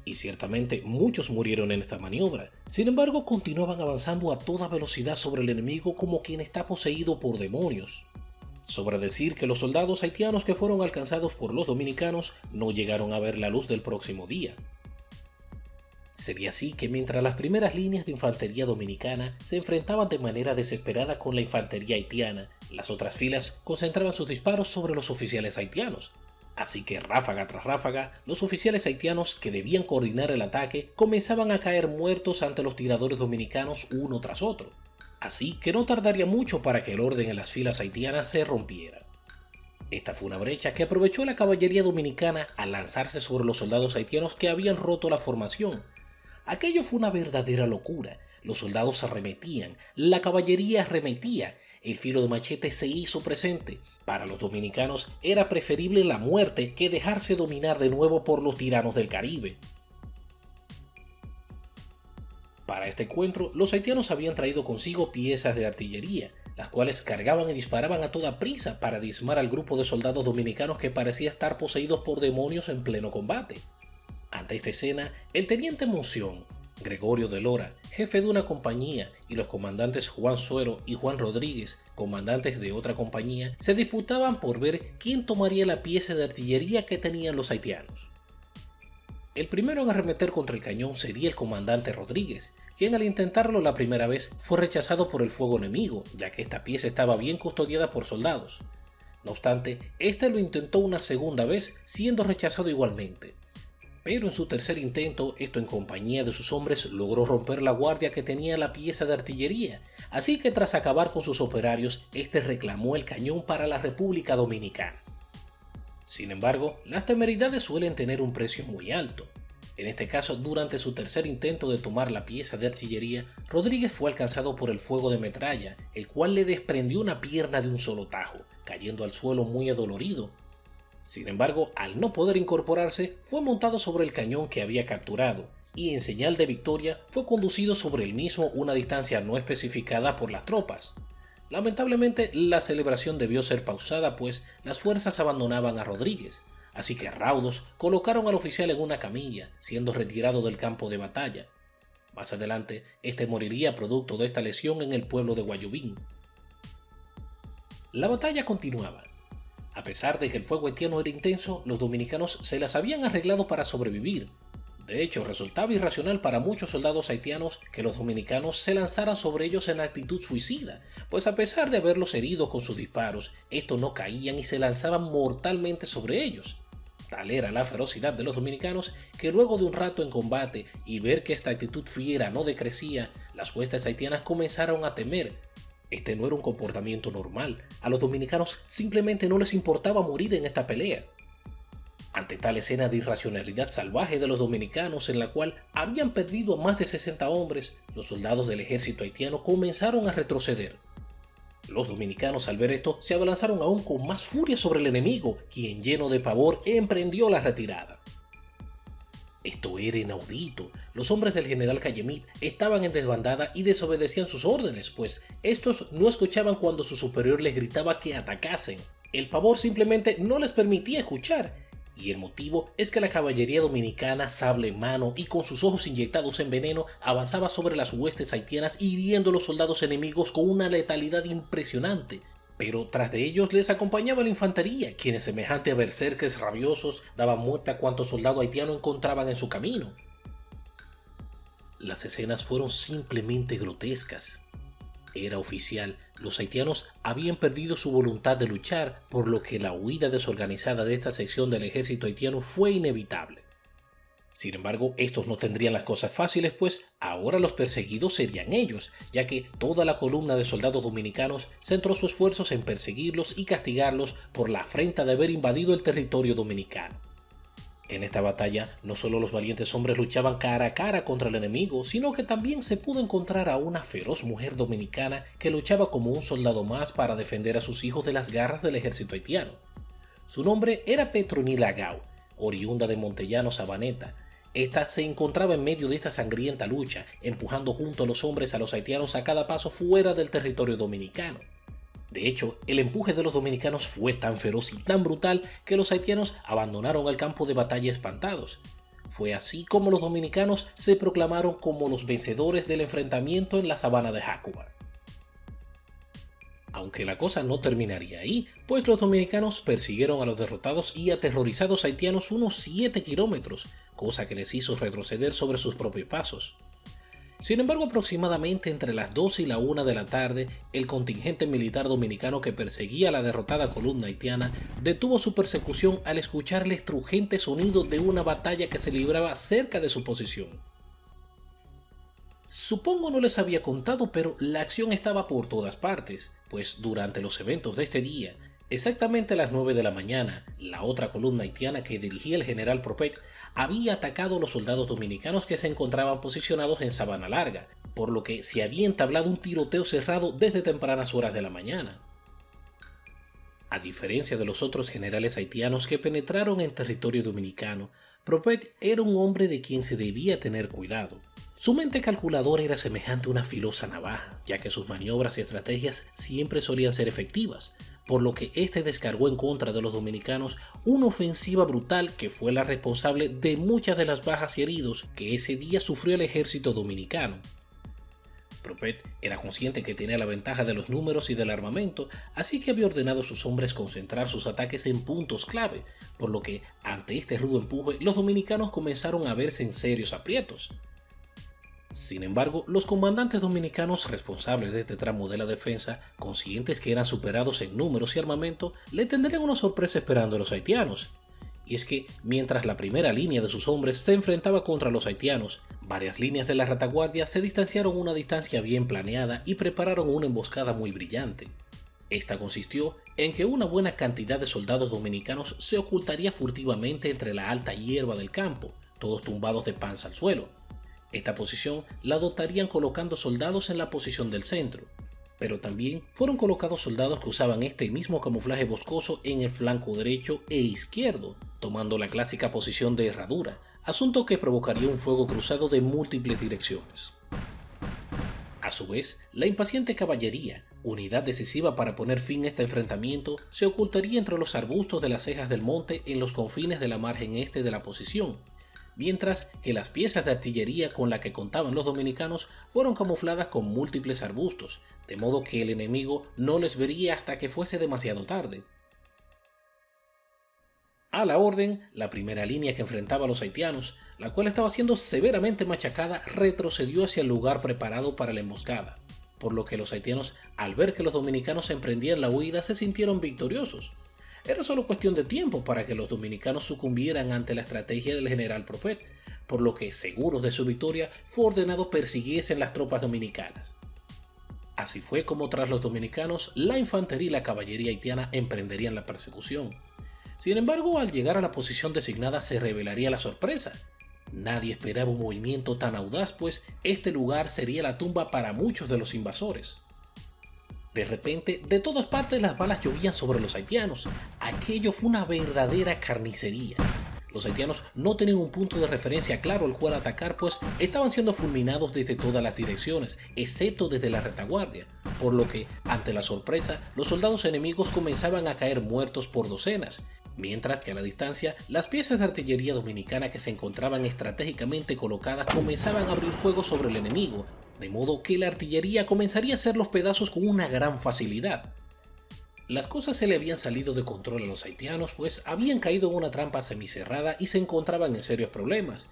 Y ciertamente muchos murieron en esta maniobra. Sin embargo, continuaban avanzando a toda velocidad sobre el enemigo como quien está poseído por demonios. Sobra decir que los soldados haitianos que fueron alcanzados por los dominicanos no llegaron a ver la luz del próximo día. Sería así que mientras las primeras líneas de infantería dominicana se enfrentaban de manera desesperada con la infantería haitiana, las otras filas concentraban sus disparos sobre los oficiales haitianos. Así que ráfaga tras ráfaga, los oficiales haitianos que debían coordinar el ataque comenzaban a caer muertos ante los tiradores dominicanos uno tras otro. Así que no tardaría mucho para que el orden en las filas haitianas se rompiera. Esta fue una brecha que aprovechó la caballería dominicana al lanzarse sobre los soldados haitianos que habían roto la formación. Aquello fue una verdadera locura. Los soldados arremetían, la caballería arremetía, el filo de machete se hizo presente. Para los dominicanos era preferible la muerte que dejarse dominar de nuevo por los tiranos del Caribe. Para este encuentro, los haitianos habían traído consigo piezas de artillería, las cuales cargaban y disparaban a toda prisa para diezmar al grupo de soldados dominicanos que parecía estar poseídos por demonios en pleno combate. Ante esta escena, el teniente Monción, Gregorio de Lora, jefe de una compañía, y los comandantes Juan Suero y Juan Rodríguez, comandantes de otra compañía, se disputaban por ver quién tomaría la pieza de artillería que tenían los haitianos. El primero en arremeter contra el cañón sería el comandante Rodríguez, quien al intentarlo la primera vez fue rechazado por el fuego enemigo, ya que esta pieza estaba bien custodiada por soldados. No obstante, este lo intentó una segunda vez, siendo rechazado igualmente. Pero en su tercer intento, esto en compañía de sus hombres, logró romper la guardia que tenía la pieza de artillería, así que tras acabar con sus operarios, este reclamó el cañón para la República Dominicana. Sin embargo, las temeridades suelen tener un precio muy alto. En este caso, durante su tercer intento de tomar la pieza de artillería, Rodríguez fue alcanzado por el fuego de metralla, el cual le desprendió una pierna de un solo tajo, cayendo al suelo muy adolorido. Sin embargo, al no poder incorporarse, fue montado sobre el cañón que había capturado, y en señal de victoria fue conducido sobre el mismo una distancia no especificada por las tropas. Lamentablemente, la celebración debió ser pausada, pues las fuerzas abandonaban a Rodríguez, así que raudos colocaron al oficial en una camilla, siendo retirado del campo de batalla. Más adelante, este moriría producto de esta lesión en el pueblo de Guayubín. La batalla continuaba. A pesar de que el fuego haitiano era intenso, los dominicanos se las habían arreglado para sobrevivir. De hecho, resultaba irracional para muchos soldados haitianos que los dominicanos se lanzaran sobre ellos en actitud suicida, pues a pesar de haberlos herido con sus disparos, estos no caían y se lanzaban mortalmente sobre ellos. Tal era la ferocidad de los dominicanos que luego de un rato en combate y ver que esta actitud fiera no decrecía, las huestes haitianas comenzaron a temer. Este no era un comportamiento normal, a los dominicanos simplemente no les importaba morir en esta pelea. Ante tal escena de irracionalidad salvaje de los dominicanos en la cual habían perdido a más de 60 hombres, los soldados del ejército haitiano comenzaron a retroceder. Los dominicanos al ver esto se abalanzaron aún con más furia sobre el enemigo, quien lleno de pavor emprendió la retirada. Esto era inaudito. Los hombres del general Cayemit estaban en desbandada y desobedecían sus órdenes, pues estos no escuchaban cuando su superior les gritaba que atacasen. El pavor simplemente no les permitía escuchar, y el motivo es que la caballería dominicana, sable en mano y con sus ojos inyectados en veneno, avanzaba sobre las huestes haitianas hiriendo a los soldados enemigos con una letalidad impresionante. pero tras de ellos les acompañaba la infantería, quienes semejante a berserkers rabiosos daban muerte a cuantos soldados haitianos encontraban en su camino. Las escenas fueron simplemente grotescas. Era oficial, los haitianos habían perdido su voluntad de luchar, por lo que la huida desorganizada de esta sección del ejército haitiano fue inevitable. Sin embargo, estos no tendrían las cosas fáciles, pues ahora los perseguidos serían ellos, ya que toda la columna de soldados dominicanos centró sus esfuerzos en perseguirlos y castigarlos por la afrenta de haber invadido el territorio dominicano. En esta batalla, no solo los valientes hombres luchaban cara a cara contra el enemigo, sino que también se pudo encontrar a una feroz mujer dominicana que luchaba como un soldado más para defender a sus hijos de las garras del ejército haitiano. Su nombre era Petronila Gau, oriunda de Montellano, Sabaneta. Esta se encontraba en medio de esta sangrienta lucha, empujando junto a los hombres a los haitianos a cada paso fuera del territorio dominicano. De hecho, el empuje de los dominicanos fue tan feroz y tan brutal que los haitianos abandonaron el campo de batalla espantados. Fue así como los dominicanos se proclamaron como los vencedores del enfrentamiento en la sabana de Jacuba. Aunque la cosa no terminaría ahí, pues los dominicanos persiguieron a los derrotados y aterrorizados haitianos unos 7 kilómetros, cosa que les hizo retroceder sobre sus propios pasos. Sin embargo, aproximadamente entre las 12 y la 1 de la tarde, el contingente militar dominicano que perseguía a la derrotada columna haitiana detuvo su persecución al escuchar el estrujante sonido de una batalla que se libraba cerca de su posición. Supongo no les había contado, pero la acción estaba por todas partes, pues durante los eventos de este día, exactamente a las 9 de la mañana, la otra columna haitiana que dirigía el general Propet había atacado a los soldados dominicanos que se encontraban posicionados en Sabana Larga, por lo que se había entablado un tiroteo cerrado desde tempranas horas de la mañana. A diferencia de los otros generales haitianos que penetraron en territorio dominicano, Propet era un hombre de quien se debía tener cuidado. Su mente calculadora era semejante a una filosa navaja, ya que sus maniobras y estrategias siempre solían ser efectivas, por lo que este descargó en contra de los dominicanos una ofensiva brutal que fue la responsable de muchas de las bajas y heridos que ese día sufrió el ejército dominicano. Propet era consciente que tenía la ventaja de los números y del armamento, así que había ordenado a sus hombres concentrar sus ataques en puntos clave, por lo que ante este rudo empuje los dominicanos comenzaron a verse en serios aprietos. Sin embargo, los comandantes dominicanos responsables de este tramo de la defensa, conscientes que eran superados en números y armamento, le tendrían una sorpresa esperando a los haitianos. Y es que, mientras la primera línea de sus hombres se enfrentaba contra los haitianos, varias líneas de la retaguardia se distanciaron una distancia bien planeada y prepararon una emboscada muy brillante. Esta consistió en que una buena cantidad de soldados dominicanos se ocultaría furtivamente entre la alta hierba del campo, todos tumbados de panza al suelo. Esta posición la dotarían colocando soldados en la posición del centro, pero también fueron colocados soldados que usaban este mismo camuflaje boscoso en el flanco derecho e izquierdo, tomando la clásica posición de herradura, asunto que provocaría un fuego cruzado de múltiples direcciones. A su vez, la impaciente caballería, unidad decisiva para poner fin a este enfrentamiento, se ocultaría entre los arbustos de las cejas del monte en los confines de la margen este de la posición, mientras que las piezas de artillería con la que contaban los dominicanos fueron camufladas con múltiples arbustos, de modo que el enemigo no les vería hasta que fuese demasiado tarde. A la orden, la primera línea que enfrentaba a los haitianos, la cual estaba siendo severamente machacada, retrocedió hacia el lugar preparado para la emboscada, por lo que los haitianos, al ver que los dominicanos emprendían la huida, se sintieron victoriosos. Era solo cuestión de tiempo para que los dominicanos sucumbieran ante la estrategia del general Propet, por lo que, seguros de su victoria, fue ordenado persiguiesen las tropas dominicanas. Así fue como tras los dominicanos, la infantería y la caballería haitiana emprenderían la persecución. Sin embargo, al llegar a la posición designada se revelaría la sorpresa. Nadie esperaba un movimiento tan audaz, pues este lugar sería la tumba para muchos de los invasores. De repente, de todas partes las balas llovían sobre los haitianos. Aquello fue una verdadera carnicería. Los haitianos no tenían un punto de referencia claro al cual atacar, pues estaban siendo fulminados desde todas las direcciones, excepto desde la retaguardia, por lo que, ante la sorpresa, los soldados enemigos comenzaban a caer muertos por docenas, mientras que a la distancia, las piezas de artillería dominicana que se encontraban estratégicamente colocadas comenzaban a abrir fuego sobre el enemigo, de modo que la artillería comenzaría a hacer los pedazos con una gran facilidad. Las cosas se le habían salido de control a los haitianos, pues habían caído en una trampa semicerrada y se encontraban en serios problemas.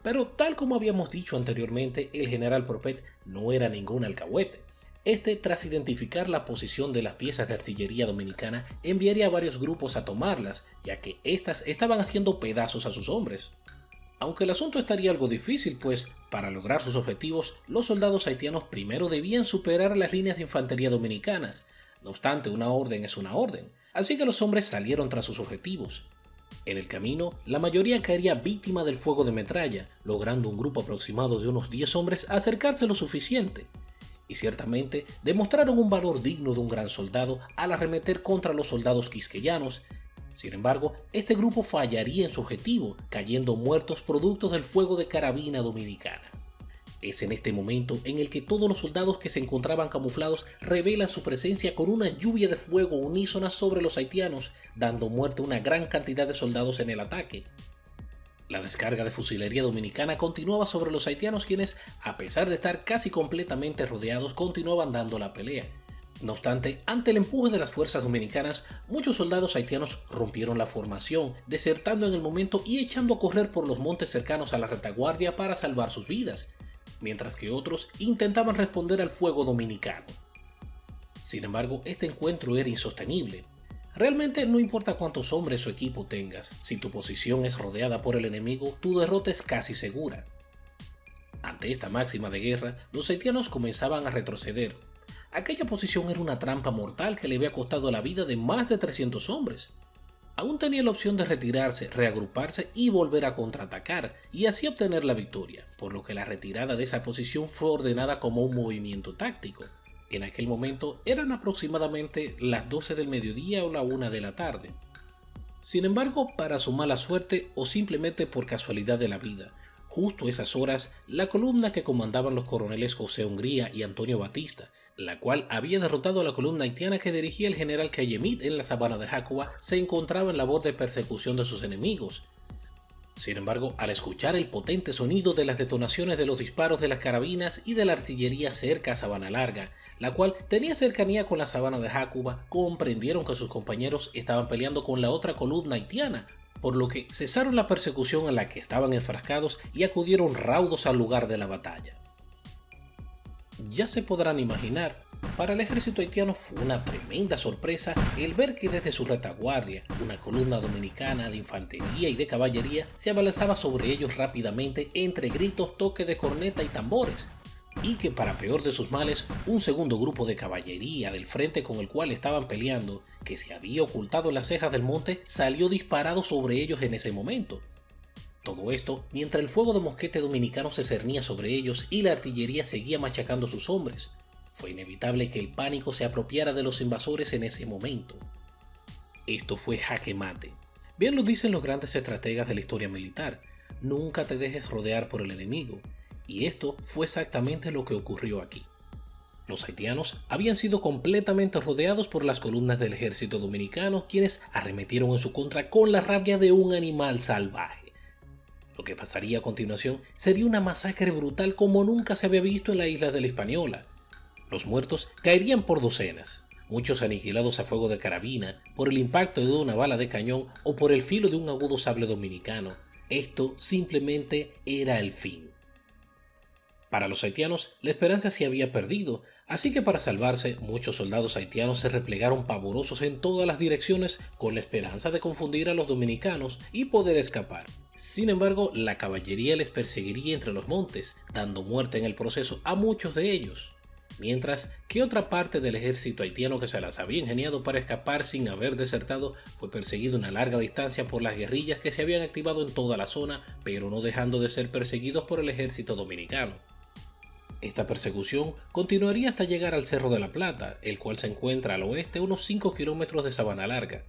Pero tal como habíamos dicho anteriormente, el general Propet no era ningún alcahuete. Tras identificar la posición de las piezas de artillería dominicana, enviaría a varios grupos a tomarlas, ya que éstas estaban haciendo pedazos a sus hombres. Aunque el asunto estaría algo difícil, pues para lograr sus objetivos, los soldados haitianos primero debían superar las líneas de infantería dominicanas. No obstante, una orden es una orden, así que los hombres salieron tras sus objetivos. En el camino, la mayoría caería víctima del fuego de metralla, logrando un grupo aproximado de unos 10 hombres acercarse lo suficiente. Y ciertamente demostraron un valor digno de un gran soldado al arremeter contra los soldados quisqueyanos. Sin embargo, este grupo fallaría en su objetivo, cayendo muertos producto del fuego de carabina dominicana. Es en este momento en el que todos los soldados que se encontraban camuflados revelan su presencia con una lluvia de fuego unísona sobre los haitianos, dando muerte a una gran cantidad de soldados en el ataque. La descarga de fusilería dominicana continuaba sobre los haitianos, quienes, a pesar de estar casi completamente rodeados, continuaban dando la pelea. No obstante, ante el empuje de las fuerzas dominicanas, muchos soldados haitianos rompieron la formación, desertando en el momento y echando a correr por los montes cercanos a la retaguardia para salvar sus vidas, mientras que otros intentaban responder al fuego dominicano. Sin embargo, este encuentro era insostenible. Realmente no importa cuántos hombres o equipo tengas, si tu posición es rodeada por el enemigo, tu derrota es casi segura. Ante esta máxima de guerra, los haitianos comenzaban a retroceder. Aquella posición era una trampa mortal que le había costado la vida de más de 300 hombres. Aún tenía la opción de retirarse, reagruparse y volver a contraatacar, y así obtener la victoria, por lo que la retirada de esa posición fue ordenada como un movimiento táctico. En aquel momento eran aproximadamente las 12 del mediodía o la 1 de la tarde. Sin embargo, para su mala suerte o simplemente por casualidad de la vida, justo a esas horas, la columna que comandaban los coroneles José Hungría y Antonio Batista, la cual había derrotado a la columna haitiana que dirigía el general Cayemit en la sabana de Jácuba, se encontraba en labor de persecución de sus enemigos. Sin embargo, al escuchar el potente sonido de las detonaciones de los disparos de las carabinas y de la artillería cerca a Sabana Larga, la cual tenía cercanía con la sabana de Jácuba, comprendieron que sus compañeros estaban peleando con la otra columna haitiana, por lo que cesaron la persecución en la que estaban enfrascados y acudieron raudos al lugar de la batalla. Ya se podrán imaginar, para el ejército haitiano fue una tremenda sorpresa el ver que desde su retaguardia, una columna dominicana de infantería y de caballería se abalanzaba sobre ellos rápidamente entre gritos, toques de corneta y tambores, y que para peor de sus males, un segundo grupo de caballería del frente con el cual estaban peleando, que se había ocultado en las cejas del monte, salió disparado sobre ellos en ese momento. Todo esto mientras el fuego de mosquete dominicano se cernía sobre ellos y la artillería seguía machacando a sus hombres. Fue inevitable que el pánico se apropiara de los invasores en ese momento. Esto fue jaque mate. Bien lo dicen los grandes estrategas de la historia militar: nunca te dejes rodear por el enemigo. Y esto fue exactamente lo que ocurrió aquí. Los haitianos habían sido completamente rodeados por las columnas del ejército dominicano, quienes arremetieron en su contra con la rabia de un animal salvaje. Lo que pasaría a continuación sería una masacre brutal como nunca se había visto en la isla de la Hispaniola. Los muertos caerían por docenas, muchos aniquilados a fuego de carabina, por el impacto de una bala de cañón o por el filo de un agudo sable dominicano. Esto simplemente era el fin. Para los haitianos, la esperanza se había perdido, así que para salvarse, muchos soldados haitianos se replegaron pavorosos en todas las direcciones con la esperanza de confundir a los dominicanos y poder escapar. Sin embargo, la caballería les perseguiría entre los montes, dando muerte en el proceso a muchos de ellos, mientras que otra parte del ejército haitiano que se las había ingeniado para escapar sin haber desertado fue perseguido a una larga distancia por las guerrillas que se habían activado en toda la zona, pero no dejando de ser perseguidos por el ejército dominicano. Esta persecución continuaría hasta llegar al Cerro de la Plata, el cual se encuentra al oeste a unos 5 kilómetros de Sabana Larga.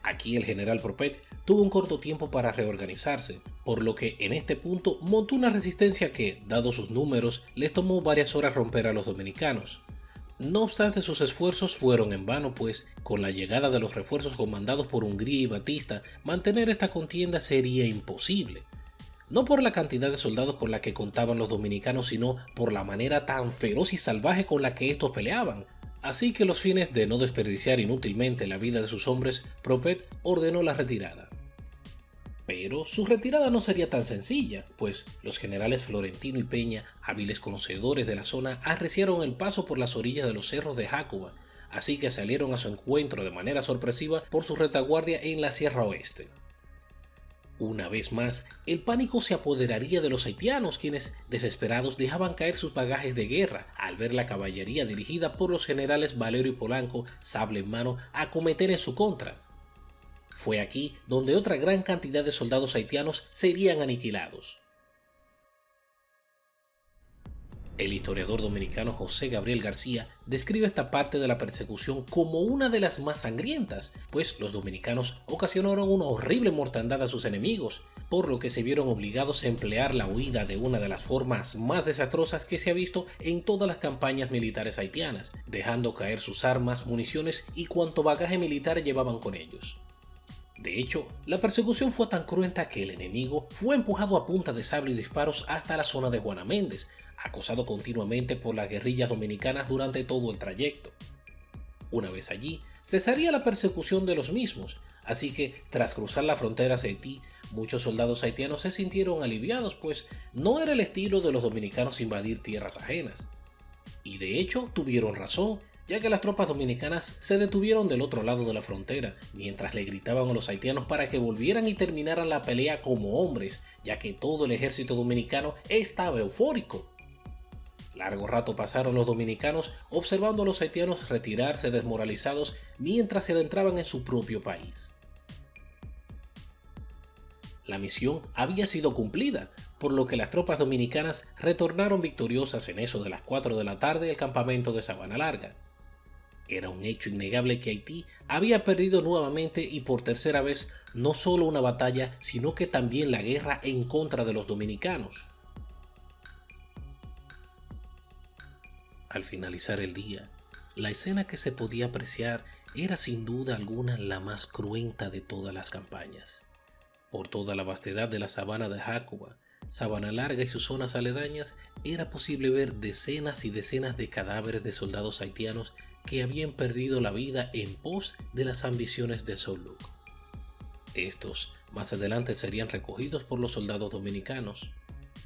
Aquí el general Propet tuvo un corto tiempo para reorganizarse, por lo que en este punto montó una resistencia que, dado sus números, les tomó varias horas romper a los dominicanos. No obstante, sus esfuerzos fueron en vano, pues con la llegada de los refuerzos comandados por Hungría y Batista, mantener esta contienda sería imposible. No por la cantidad de soldados con la que contaban los dominicanos, sino por la manera tan feroz y salvaje con la que estos peleaban. Así que los fines de no desperdiciar inútilmente la vida de sus hombres, Propet ordenó la retirada. Pero su retirada no sería tan sencilla, pues los generales Florentino y Peña, hábiles conocedores de la zona, arreciaron el paso por las orillas de los cerros de Jácuba, así que salieron a su encuentro de manera sorpresiva por su retaguardia en la Sierra Oeste. Una vez más, el pánico se apoderaría de los haitianos, quienes, desesperados, dejaban caer sus bagajes de guerra al ver la caballería dirigida por los generales Valero y Polanco, sable en mano, acometer en su contra. Fue aquí donde otra gran cantidad de soldados haitianos serían aniquilados. El historiador dominicano José Gabriel García describe esta parte de la persecución como una de las más sangrientas, pues los dominicanos ocasionaron una horrible mortandad a sus enemigos, por lo que se vieron obligados a emplear la huida de una de las formas más desastrosas que se ha visto en todas las campañas militares haitianas, dejando caer sus armas, municiones y cuanto bagaje militar llevaban con ellos. De hecho, la persecución fue tan cruenta que el enemigo fue empujado a punta de sable y disparos hasta la zona de Juana Méndez, acosado continuamente por las guerrillas dominicanas durante todo el trayecto. Una vez allí, cesaría la persecución de los mismos, así que tras cruzar la frontera hacia Haití, muchos soldados haitianos se sintieron aliviados, pues no era el estilo de los dominicanos invadir tierras ajenas. Y de hecho tuvieron razón, ya que las tropas dominicanas se detuvieron del otro lado de la frontera, mientras le gritaban a los haitianos para que volvieran y terminaran la pelea como hombres, ya que todo el ejército dominicano estaba eufórico. Largo rato pasaron los dominicanos observando a los haitianos retirarse desmoralizados mientras se adentraban en su propio país. La misión había sido cumplida, por lo que las tropas dominicanas retornaron victoriosas en eso de las 4 de la tarde al campamento de Sabana Larga. Era un hecho innegable que Haití había perdido nuevamente y por tercera vez no solo una batalla, sino que también la guerra en contra de los dominicanos. Al finalizar el día, la escena que se podía apreciar era sin duda alguna la más cruenta de todas las campañas. Por toda la vastedad de la sabana de Jácuba, Sabana Larga y sus zonas aledañas, era posible ver decenas y decenas de cadáveres de soldados haitianos que habían perdido la vida en pos de las ambiciones de Soulouque. Estos más adelante serían recogidos por los soldados dominicanos.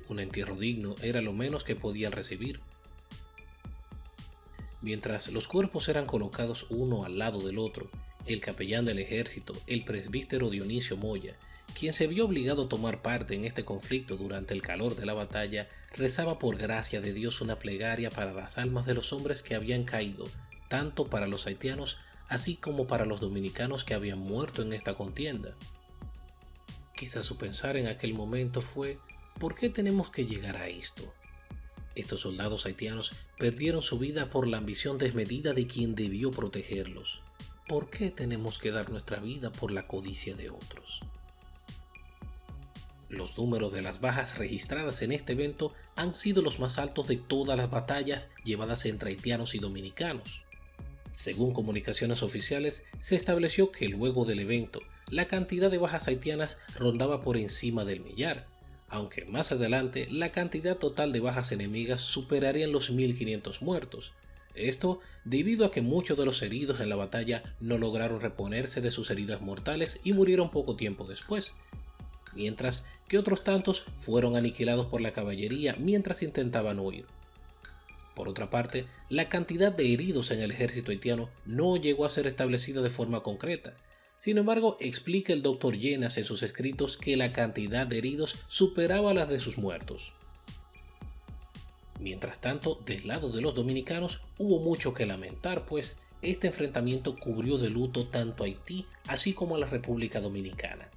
Un entierro digno era lo menos que podían recibir. Mientras los cuerpos eran colocados uno al lado del otro, el capellán del ejército, el presbítero Dionisio Moya, quien se vio obligado a tomar parte en este conflicto durante el calor de la batalla, rezaba por gracia de Dios una plegaria para las almas de los hombres que habían caído, tanto para los haitianos así como para los dominicanos que habían muerto en esta contienda. Quizás su pensar en aquel momento fue: ¿por qué tenemos que llegar a esto? Estos soldados haitianos perdieron su vida por la ambición desmedida de quien debió protegerlos. ¿Por qué tenemos que dar nuestra vida por la codicia de otros? Los números de las bajas registradas en este evento han sido los más altos de todas las batallas llevadas entre haitianos y dominicanos. Según comunicaciones oficiales, se estableció que luego del evento, la cantidad de bajas haitianas rondaba por encima del millar, aunque más adelante la cantidad total de bajas enemigas superaría los 1500 muertos. Esto debido a que muchos de los heridos en la batalla no lograron reponerse de sus heridas mortales y murieron poco tiempo después, mientras que otros tantos fueron aniquilados por la caballería mientras intentaban huir. Por otra parte, la cantidad de heridos en el ejército haitiano no llegó a ser establecida de forma concreta. Sin embargo, explica el Dr. Llenas en sus escritos que la cantidad de heridos superaba las de sus muertos. Mientras tanto, del lado de los dominicanos hubo mucho que lamentar, pues este enfrentamiento cubrió de luto tanto a Haití así como a la República Dominicana.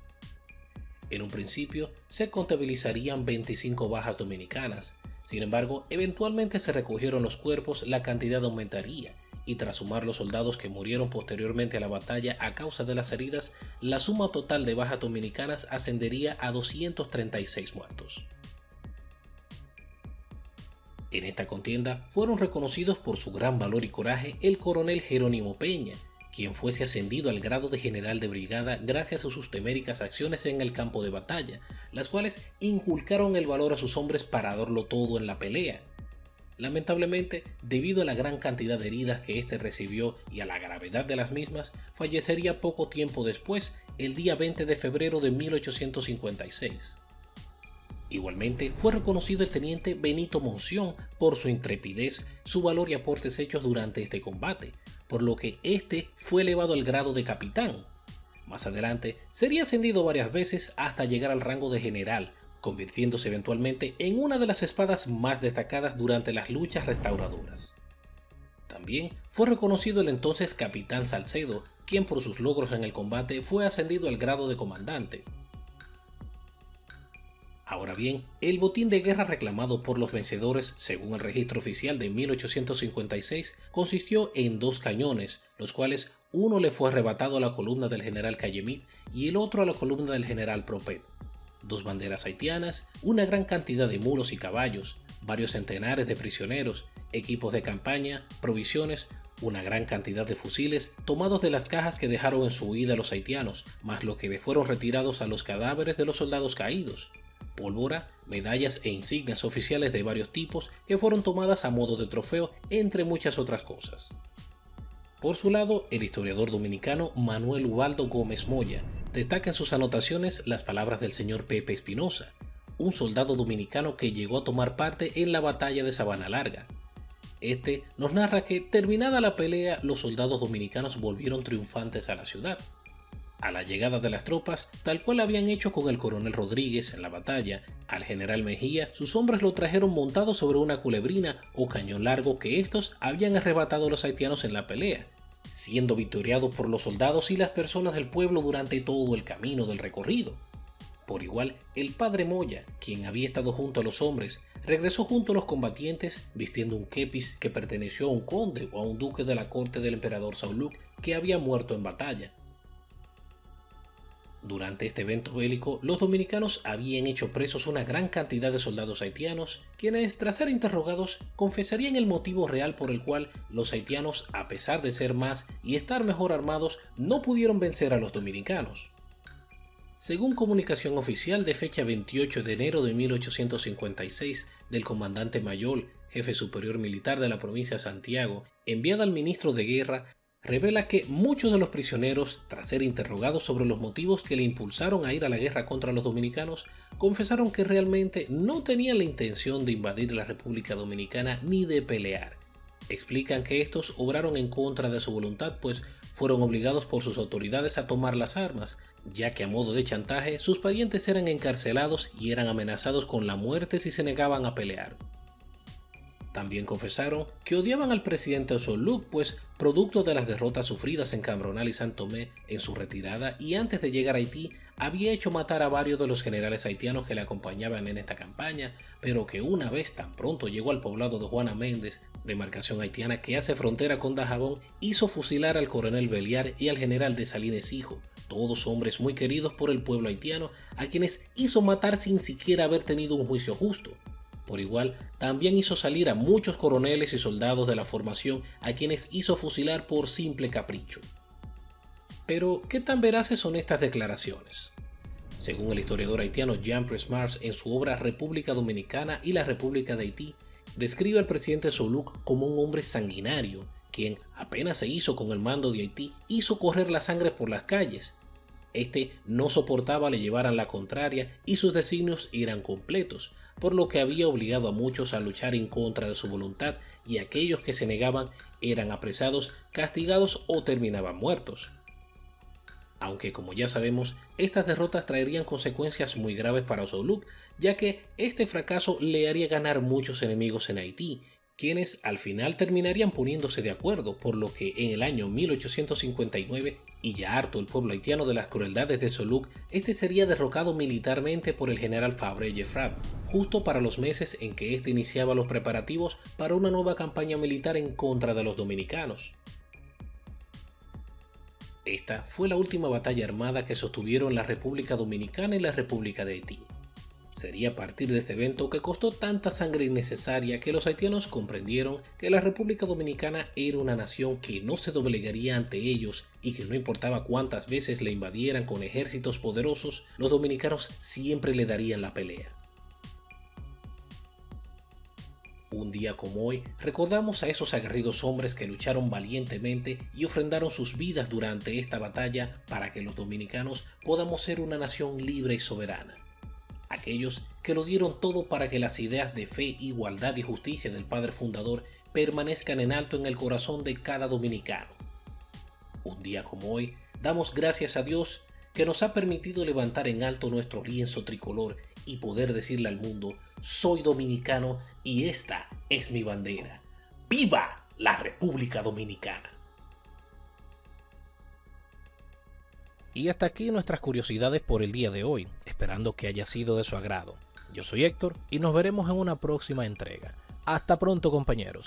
En un principio se contabilizarían 25 bajas dominicanas, sin embargo, eventualmente se recogieron los cuerpos, la cantidad aumentaría, y tras sumar los soldados que murieron posteriormente a la batalla a causa de las heridas, la suma total de bajas dominicanas ascendería a 236 muertos. En esta contienda fueron reconocidos por su gran valor y coraje el coronel Jerónimo Peña, quien fuese ascendido al grado de general de brigada gracias a sus teméricas acciones en el campo de batalla, las cuales inculcaron el valor a sus hombres para darlo todo en la pelea. Lamentablemente, debido a la gran cantidad de heridas que este recibió y a la gravedad de las mismas, fallecería poco tiempo después, el día 20 de febrero de 1856. Igualmente, fue reconocido el teniente Benito Monción por su intrepidez, su valor y aportes hechos durante este combate, por lo que este fue elevado al grado de capitán. Más adelante, sería ascendido varias veces hasta llegar al rango de general, convirtiéndose eventualmente en una de las espadas más destacadas durante las luchas restauradoras. También fue reconocido el entonces capitán Salcedo, quien por sus logros en el combate fue ascendido al grado de comandante. Ahora bien, el botín de guerra reclamado por los vencedores, según el registro oficial de 1856, consistió en 2 cañones, los cuales uno le fue arrebatado a la columna del general Callemit y el otro a la columna del general Propet. 2 banderas haitianas, una gran cantidad de mulos y caballos, varios centenares de prisioneros, equipos de campaña, provisiones, una gran cantidad de fusiles tomados de las cajas que dejaron en su huida los haitianos, más lo que le fueron retirados a los cadáveres de los soldados caídos, pólvora, medallas e insignias oficiales de varios tipos que fueron tomadas a modo de trofeo, entre muchas otras cosas. Por su lado, el historiador dominicano Manuel Ubaldo Gómez Moya destaca en sus anotaciones las palabras del señor Pepe Espinosa, un soldado dominicano que llegó a tomar parte en la batalla de Sabana Larga. Este nos narra que, terminada la pelea, los soldados dominicanos volvieron triunfantes a la ciudad. A la llegada de las tropas, tal cual habían hecho con el coronel Rodríguez en la batalla, al general Mejía, sus hombres lo trajeron montado sobre una culebrina o cañón largo que estos habían arrebatado a los haitianos en la pelea, siendo victoriado por los soldados y las personas del pueblo durante todo el camino del recorrido. Por igual, el padre Moya, quien había estado junto a los hombres, regresó junto a los combatientes vistiendo un kepis que perteneció a un conde o a un duque de la corte del emperador Sauluk que había muerto en batalla. Durante este evento bélico, los dominicanos habían hecho presos una gran cantidad de soldados haitianos, quienes, tras ser interrogados, confesarían el motivo real por el cual los haitianos, a pesar de ser más y estar mejor armados, no pudieron vencer a los dominicanos. Según comunicación oficial de fecha 28 de enero de 1856 del comandante Mayol, jefe superior militar de la provincia de Santiago, enviada al ministro de Guerra, revela que muchos de los prisioneros, tras ser interrogados sobre los motivos que le impulsaron a ir a la guerra contra los dominicanos, confesaron que realmente no tenían la intención de invadir la República Dominicana ni de pelear. Explican que estos obraron en contra de su voluntad, pues fueron obligados por sus autoridades a tomar las armas, ya que a modo de chantaje sus parientes eran encarcelados y eran amenazados con la muerte si se negaban a pelear. También confesaron que odiaban al presidente Sauluk, pues producto de las derrotas sufridas en Cambronal y San Tomé en su retirada y antes de llegar a Haití, había hecho matar a varios de los generales haitianos que le acompañaban en esta campaña, pero que una vez tan pronto llegó al poblado de Juana Méndez, demarcación haitiana que hace frontera con Dajabón, hizo fusilar al coronel Beliar y al general Dessalines Hijo, todos hombres muy queridos por el pueblo haitiano, a quienes hizo matar sin siquiera haber tenido un juicio justo. Por igual, también hizo salir a muchos coroneles y soldados de la formación a quienes hizo fusilar por simple capricho. Pero, ¿qué tan veraces son estas declaraciones? Según el historiador haitiano Jean-Pierre Mars en su obra República Dominicana y la República de Haití, describe al presidente Sauluk como un hombre sanguinario, quien apenas se hizo con el mando de Haití, hizo correr la sangre por las calles. Este no soportaba le llevaran la contraria y sus designios eran completos, por lo que había obligado a muchos a luchar en contra de su voluntad y aquellos que se negaban eran apresados, castigados o terminaban muertos. Aunque, como ya sabemos, estas derrotas traerían consecuencias muy graves para Sauluk, ya que este fracaso le haría ganar muchos enemigos en Haití, quienes al final terminarían poniéndose de acuerdo, por lo que en el año 1859, y ya harto el pueblo haitiano de las crueldades de Sauluk, este sería derrocado militarmente por el general Fabre Geffrard, justo para los meses en que este iniciaba los preparativos para una nueva campaña militar en contra de los dominicanos. Esta fue la última batalla armada que sostuvieron la República Dominicana y la República de Haití. Sería a partir de este evento que costó tanta sangre innecesaria que los haitianos comprendieron que la República Dominicana era una nación que no se doblegaría ante ellos y que no importaba cuántas veces le invadieran con ejércitos poderosos, los dominicanos siempre le darían la pelea. Un día como hoy, recordamos a esos aguerridos hombres que lucharon valientemente y ofrendaron sus vidas durante esta batalla para que los dominicanos podamos ser una nación libre y soberana. Aquellos que lo dieron todo para que las ideas de fe, igualdad y justicia del padre fundador permanezcan en alto en el corazón de cada dominicano. Un día como hoy, damos gracias a Dios que nos ha permitido levantar en alto nuestro lienzo tricolor y poder decirle al mundo: soy dominicano y esta es mi bandera. ¡Viva la República Dominicana! Y hasta aquí nuestras curiosidades por el día de hoy, esperando que haya sido de su agrado. Yo soy Héctor y nos veremos en una próxima entrega. Hasta pronto, compañeros.